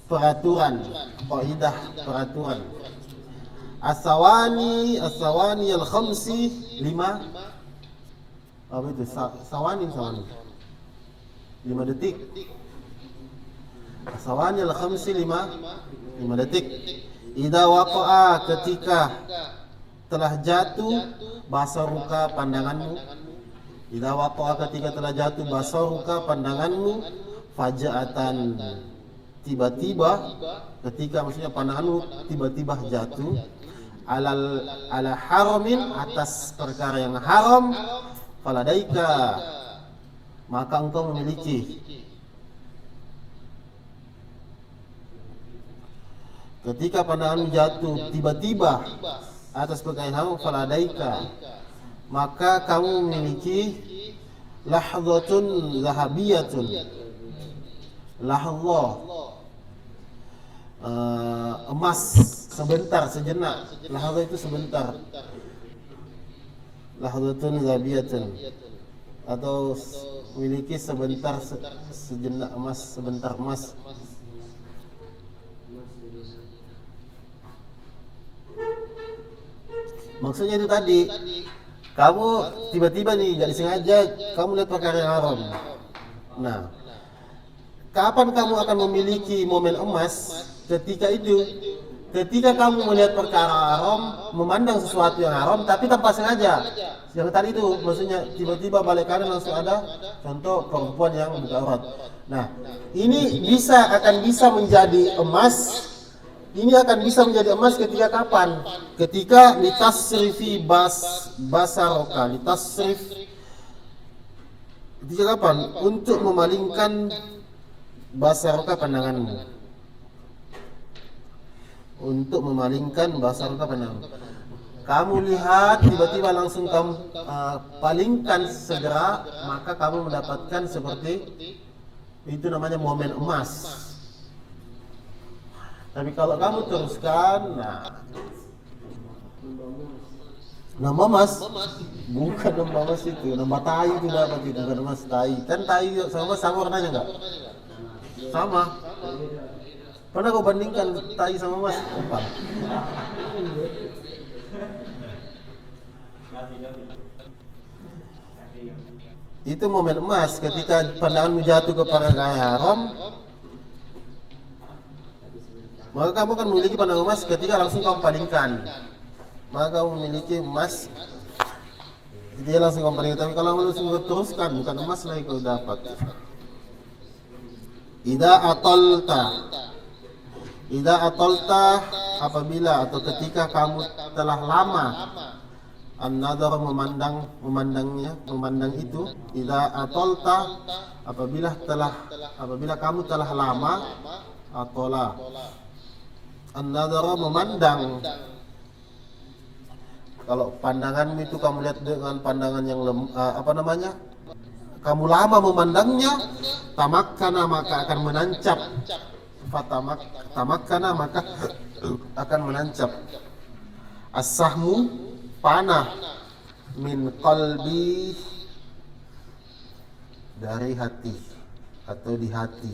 peraturan, kaidah peraturan. As-sawani al-khamsi 5. Apa itu? Sawani 5 detik. As-sawani al-khamsi 5 detik. Idza waqa'a, ketika telah jatuh basaruka, pandanganmu. Idza waqa'a, ketika telah jatuh basaruka, pandanganmu. Faja'atan, tiba-tiba, ketika maksudnya pandanganmu tiba-tiba jatuh. Ala haramin, atas perkara yang haram. Faladaika, maka engkau memiliki. Ketika pandanganmu jatuh tiba-tiba atas perkara yang haram, faladaika, maka kamu memiliki lahzatun zahabiyatun. Lahzah, emas, sebentar, sejenak. Lahzah itu sebentar. Lahzatun zahabiyatun, atau memiliki sebentar, sejenak emas, sebentar emas. Maksudnya itu tadi, kamu tiba-tiba nih gak disengaja kamu lihat perkara yang haram. Nah, kapan kamu akan memiliki momen emas? Ketika itu, ketika kamu melihat perkara haram, memandang sesuatu yang haram tapi tanpa sengaja. Yang tadi itu maksudnya tiba-tiba balik kanan langsung ada contoh perempuan yang buka aurat. Nah, ini akan bisa menjadi emas. Ini akan bisa menjadi emas ketika kapan? Ketika litasrifi basaroka, litasrif. Ketika kapan? Untuk memalingkan basaroka, pandanganmu. Untuk memalingkan basaroka, pandanganmu. Kamu lihat tiba-tiba langsung kamu palingkan segera, maka kamu mendapatkan seperti itu, namanya momen emas. Tapi kalau kamu teruskan, nambah emas, bukan nambah emas itu, nambah tai itu dapat itu, bukan emas, tai. Kan tai sama warnanya enggak? Sama. Pernah kau bandingkan tai sama emas? Apa? Itu momen emas ketika pandanganmu jatuh kepada perkara haram. Maka kamu akan memiliki pandangan emas ketika langsung kamu palingkan. Maka kamu memiliki emas, dia langsung kamu palingkan. Tapi kalau kamu langsung teruskan, bukan emas lagi kau dapat. Idza atalta, apabila atau ketika kamu telah lama An-nadhar memandang itu. Idza atolta, apabila kamu telah lama, atola. An-nadhar memandang. Kalau pandangan itu kamu lihat dengan pandangan yang kamu lama memandangnya, tamakkana maka akan menancap. Tamakkana maka akan menancap. As-sahmu, panah, min qalbi, dari hati atau di hati.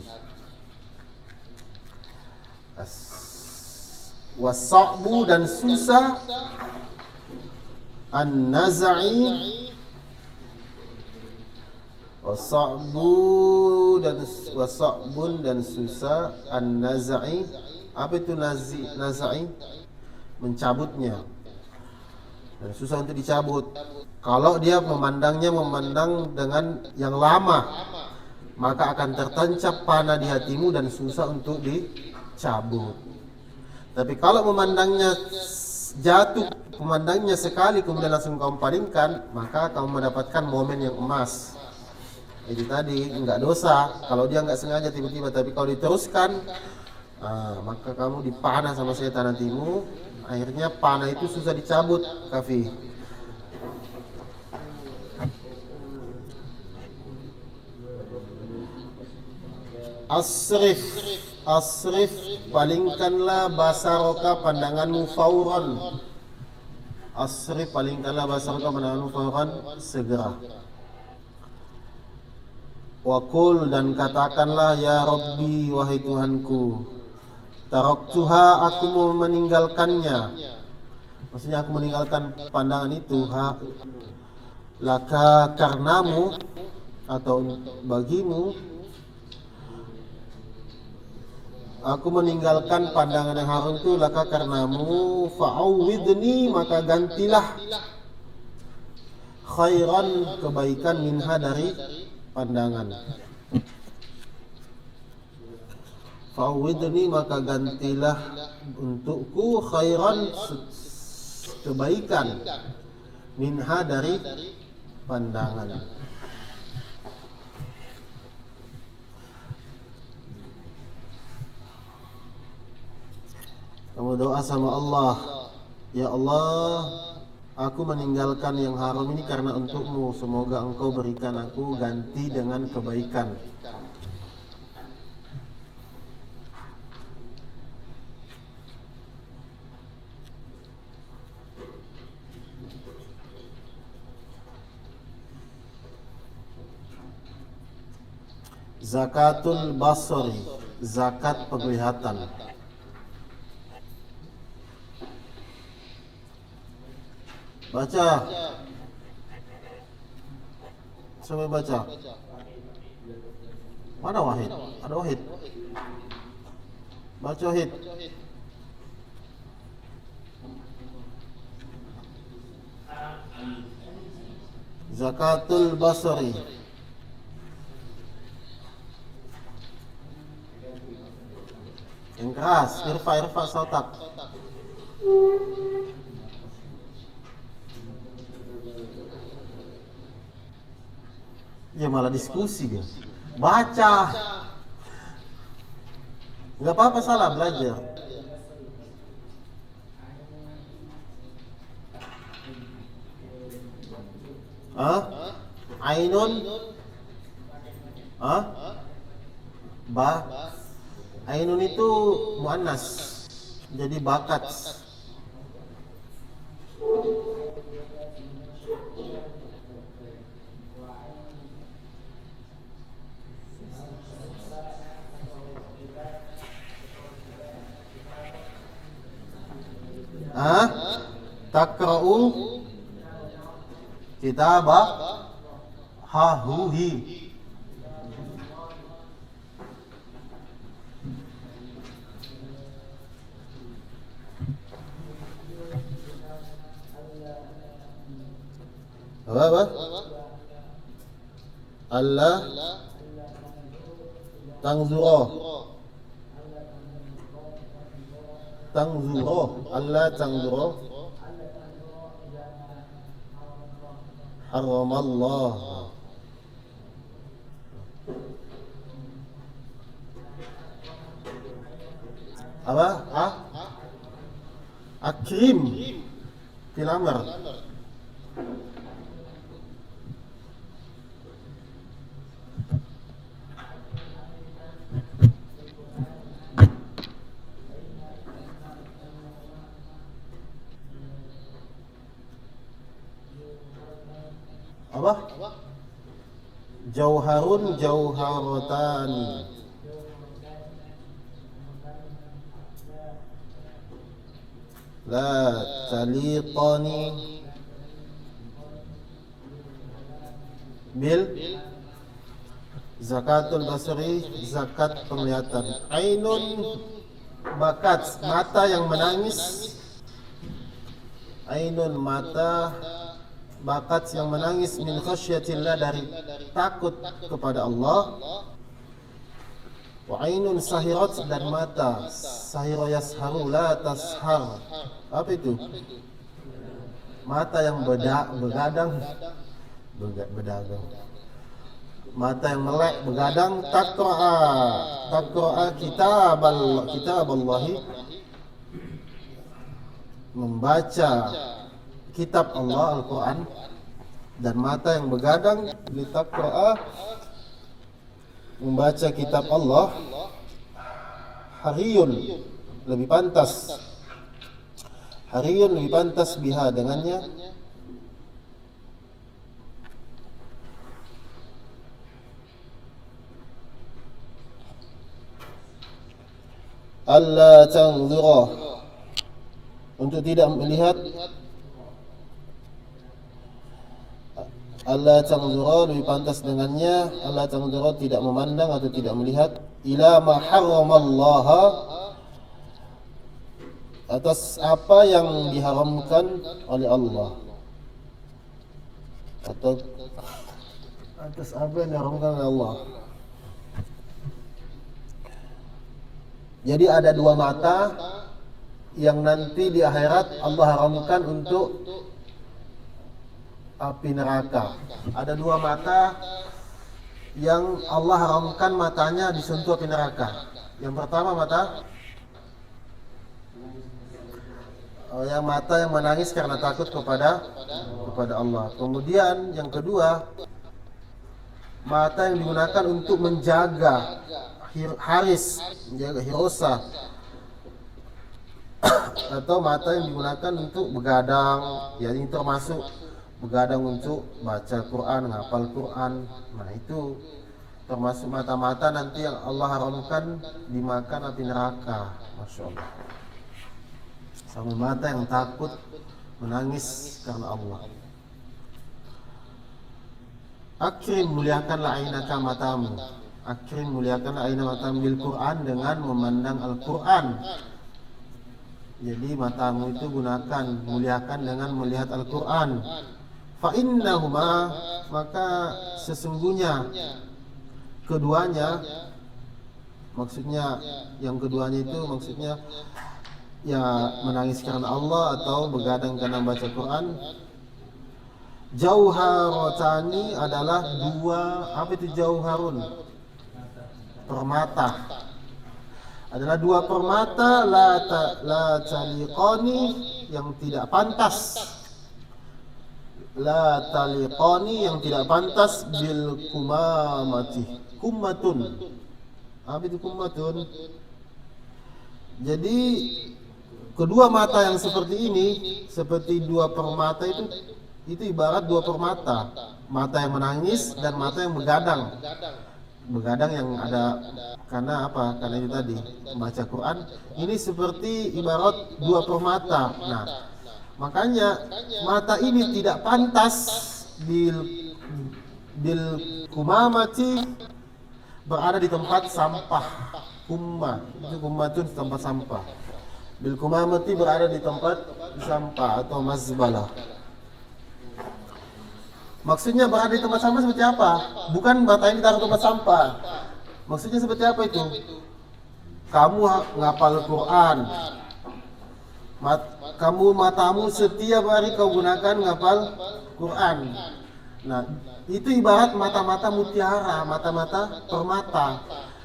Was-sa'bu, dan susah, an-naz'i, was-sa'bun dan susah, an-naz'i. Apa itu naz'i? Mencabutnya, dan susah untuk dicabut. Kalau dia memandang dengan yang lama, maka akan tertancap panah di hatimu dan susah untuk dicabut. Tapi kalau memandangnya sekali kemudian langsung kamu palingkan, maka kamu mendapatkan momen yang emas. Jadi tadi enggak dosa kalau dia enggak sengaja tiba-tiba, tapi kalau diteruskan, maka kamu dipanah sama setan hatimu. Akhirnya panah itu susah dicabut, Kafi. Asrif, palingkanlah basaroka, pandanganmu, fauran. Asrif, palingkanlah basaroka, pandanganmu, fauran, segera. Wakul, dan katakanlah, ya Rabbi, wahai Tuhanku, taraktuha, aku mau meninggalkannya. Maksudnya aku meninggalkan pandangan itu, laka, karenamu atau bagimu. Aku meninggalkan pandangan yang haram itu, laka, karenamu. Fa'awwidni, maka gantilah khairan, kebaikan, minha, dari pandangan. Fa'awwidni, maka gantilah untukku khairan, kebaikan, minha, dari pandangan. Kamu doa sama Allah, ya Allah, aku meninggalkan yang haram ini karena untukmu. Semoga engkau berikan aku ganti dengan kebaikan. Zakatul basri, zakat penglihatan. Baca. Siapa yang baca? Mana Wahid? Ada Wahid? Baca Wahid. Zakatul basri. Yang keras, irfa sautak. Ya malah diskusi dia. Baca. Enggak apa-apa, salah belajar. Ainun. Ainun itu muannas. Jadi bakat. Takra'u kitaba hahuhi. Apa? Allah tangzuro. Allah tangzuro Haramallah. Apa? Akrim fil amr. Apa? Jauharun jauharatani. La taliqani bil zakatul basri, zakat penglihatan. Ainun, bakat, mata yang menangis. Ainun, mata, bakat yang menangis, min khasyatillah, dari takut kepada Allah. Wa ainun sahirat, dan mata sahira yasharu la tashar. Apa itu? Mata yang begadang, mata yang melek, begadang. Taqra'a kitaballahi, membaca kitab Allah, Al-Quran. Dan mata yang begadang, litaqra'a, membaca kitab Allah. Hariyun, lebih pantas. Hariyun, lebih pantas, biha, dengannya. Alla tanzura, untuk tidak melihat. Allah tanzura, lebih pantas dengannya. Allah tanzura, tidak memandang atau tidak melihat. Ila ma harramallaha, atas apa yang diharamkan oleh Allah, atau atas apa yang diharamkan oleh Allah. Jadi ada dua mata yang nanti di akhirat Allah haramkan untuk api neraka. Ada dua mata yang Allah haramkan matanya disentuh api neraka. Yang pertama yang mata yang menangis karena takut kepada Allah. Kemudian yang kedua, mata yang digunakan untuk menjaga haris, menjaga hirosa, atau mata yang digunakan untuk begadang. Ya, ini termasuk begadang untuk baca Quran, ngapal Quran. Nah, itu termasuk mata-mata nanti yang Allah haramkan dimakan api neraka. Masya Allah. Sama mata yang takut menangis karena Allah. Akrim, muliakanlah ainaka, matamu. Akrim, muliakanlah aina matamu, bil Quran, dengan memandang Al-Quran. Jadi matamu itu gunakan, muliakan dengan melihat Al-Quran. Fa innahuma, maka sesungguhnya keduanya, maksudnya yang keduanya itu maksudnya ya menangis karena Allah atau begadang karena baca Quran. Jauharatani adalah dua, apa itu jauharun? Permata. Adalah dua permata, la taliqani, yang tidak pantas. La taliqani, yang tidak pantas, bil kumamati. Kummatun. Apa itu kummatun? Jadi kedua mata yang seperti ini, seperti dua permata itu ibarat dua permata. Mata yang menangis dan mata yang begadang. Begadang yang ada karena apa? Karena itu tadi membaca Quran. Ini seperti ibarat dua permata. Nah, makanya mata ini tidak pantas bil kumamati, berada di tempat sampah. Kumma, itu kumma itu tempat sampah. Bil kumamati, berada di tempat sampah atau mazbalah. Maksudnya berada di tempat sampah seperti apa? Bukan mata ini taruh tempat sampah. Maksudnya seperti apa itu? Kamu ngapal Quran, matamu setiap hari kau gunakan ngapal Quran. Nah, itu ibarat mata-mata mutiara, mata-mata permata.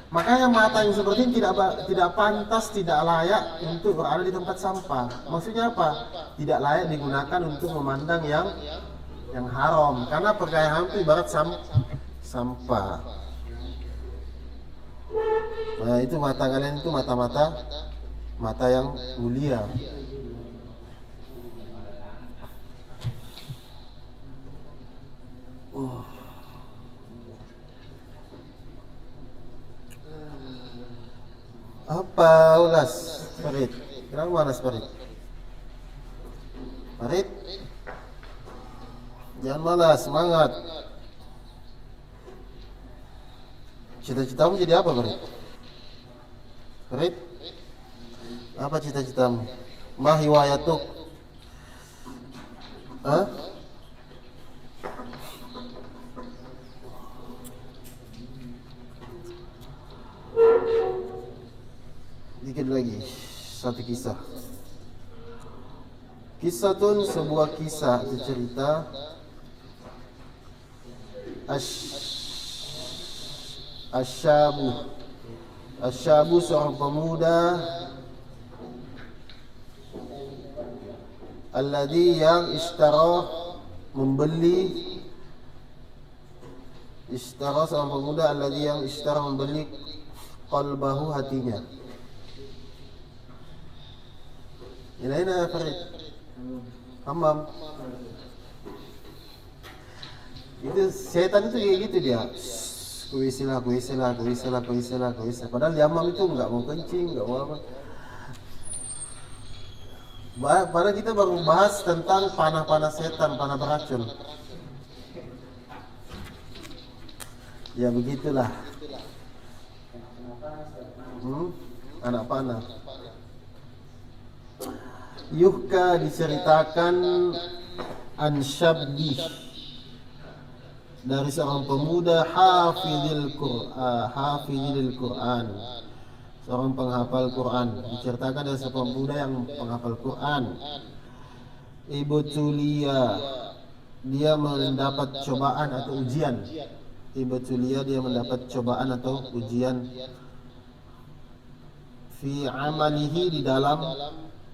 Makanya mata yang seperti ini tidak pantas, tidak layak untuk berada di tempat sampah. Maksudnya apa? Tidak layak digunakan untuk memandang yang haram. Karena pakaian itu ibarat sampah. Nah, itu mata kalian itu mata yang mulia. Apa ulas Farid? Kenapa malas Farid? Farid, jangan malas, semangat. Cita-citamu jadi apa Farid? Farid, apa cita-citamu? Ma hiwayatuk? Hah? Dikit lagi, satu kisah. Kisah itu sebuah kisah cerita Asyabu seorang pemuda alladhi yang seorang pemuda alladhi yang membeli qalbahu, hatinya. Ini Farid Hamam. Itu setan itu kayak gitu dia. Kuisilah. Padahal di Hamam itu nggak mau kencing, nggak mau apa. Padahal kita baru bahas tentang panah-panah setan, panah beracun. Ya begitulah. Anak panah. Yuhka diceritakan Syabdi dari seorang pemuda hafizil Quran, seorang penghafal Quran. Diceritakan dari seorang pemuda yang penghafal Quran. Ibtulia, dia mendapat cobaan atau ujian. Ibtulia, dia mendapat cobaan atau ujian. Fi amalihi, di dalam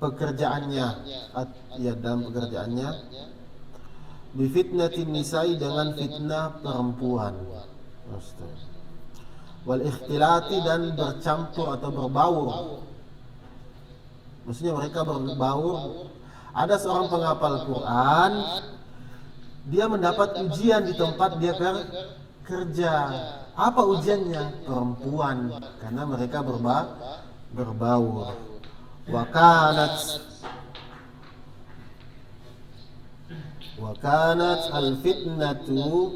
pekerjaannya, dalam pekerjaannya. Bi fitnatin nisa'i, dengan fitnah perempuan. Wal ikhtilati, dan bercampur atau berbaur. Maksudnya mereka berbaur. Ada seorang penghafal Quran, dia mendapat ujian di tempat dia kerja. Apa ujiannya? Perempuan, karena mereka berbaur. Wa kanat al fitnatu,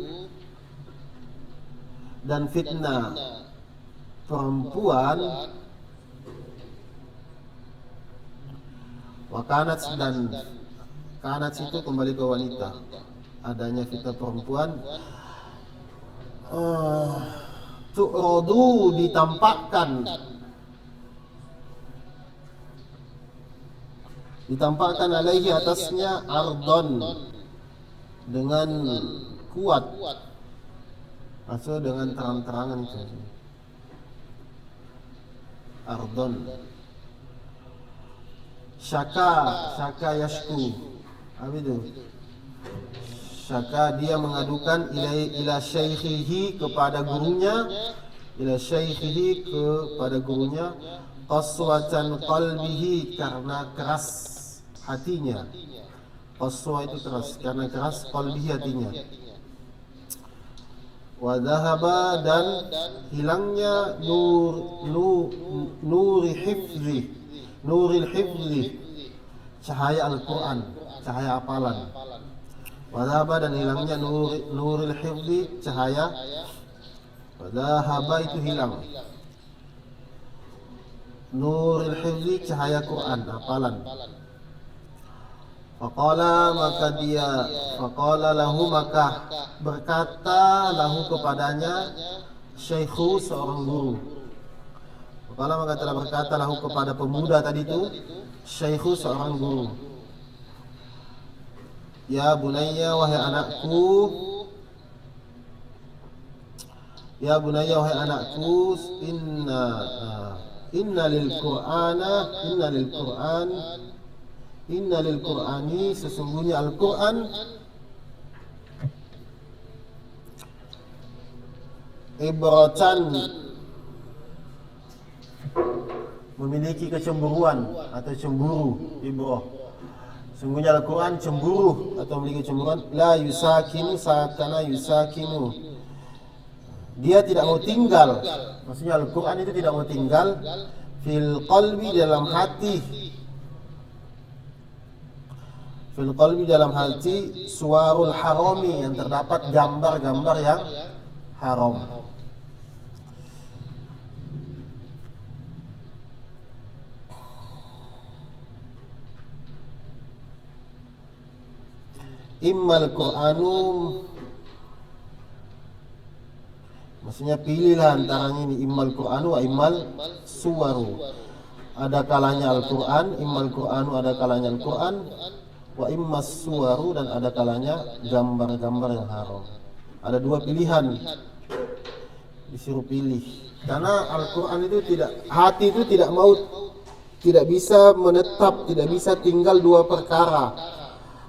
dan fitnah perempuan. Wa kanat, dan kanat itu kembali ke wanita. Adanya fitnah perempuan. Tu'radu, ditampakkan alaihi, atasnya, ardon, dengan kuat, maksud dengan terang-terangan itu. Ardon. Syaka yashku. Apa itu? Syaka, dia mengadukan ila syaikhihi, kepada gurunya. Qaswatan qalbihi, karena keras hatinya. Qaswa itu keras, karena keras, qalbihi, hatinya. Wa dhahaba, dan hilangnya nuril hifzi, cahaya Al-Quran, cahaya hafalan. Wa dhahaba, dan hilangnya nuril hifzi, cahaya. Wa dhahaba, itu hilang. Nuril hifzi, cahaya Quran, hafalan. Faqala lahu, maka berkata lahu kepadanya, syaikhu, seorang guru. Faqala, maka telah berkata lahu kepada pemuda tadi itu, syaikhu, seorang guru. Ya bunayya, wahai anakku, Ya bunayya, wahai anakku, inna lil Qur'ani, sesungguhnya Al-Qur'an ibratan, memiliki kecemburuan atau cemburu. Ibrah, sungguhnya Al-Quran cemburu atau memiliki cemburuan. La yusakinu, sakana yusakinu, dia tidak mau tinggal, maksudnya Al-Quran itu tidak mau tinggal fil qalbi, dalam hati, fil qalbi, dalam hati, suwarul harami, yang terdapat gambar-gambar yang haram. Immal Qur'anu, maksudnya pilihlah antara ini, immal Qur'anu wa immal suwaru. Ada kalanya Al-Qur'an, immal Qur'anu, ada kalanya Al-Qur'an, wa immas suwaru, dan ada kalanya gambar-gambar yang haram. Ada dua pilihan, disuruh pilih. Karena Al-Qur'an itu tidak, hati itu tidak mau, tidak bisa menetap, tidak bisa tinggal dua perkara,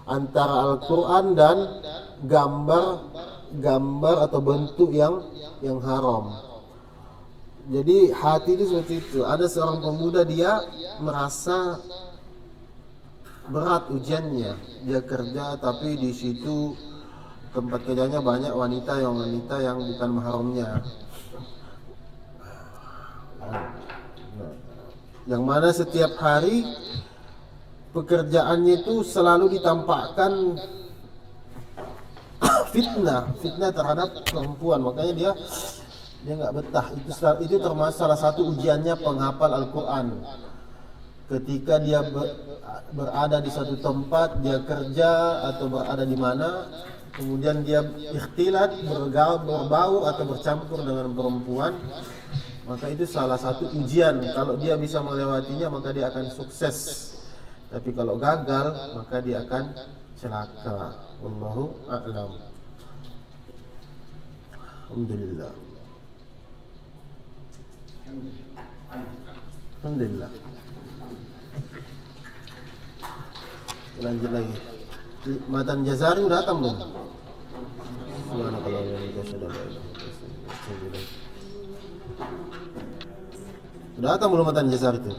antara Al-Quran dan gambar atau bentuk yang haram. Jadi hati itu seperti itu. Ada seorang pemuda, dia merasa berat ujiannya. Dia kerja tapi di situ tempat kerjanya banyak wanita yang bukan mahramnya. Yang mana setiap hari pekerjaannya itu selalu ditampakkan fitnah terhadap perempuan. Makanya dia nggak betah. Itu termasuk salah satu ujiannya penghafal Al-Quran. Ketika dia berada di satu tempat, dia kerja atau berada di mana, kemudian dia ikhtilat, berbau atau bercampur dengan perempuan, maka itu salah satu ujian. Kalau dia bisa melewatinya, maka dia akan sukses. Tapi kalau gagal, maka dia akan celaka. Wallahu a'lam. Alhamdulillah. Alhamdulillah. Lanjut lagi. Matan Jazari udah datang belum? Subhanakallah wa bihamdika. Udah datang belum Matan Jazari itu?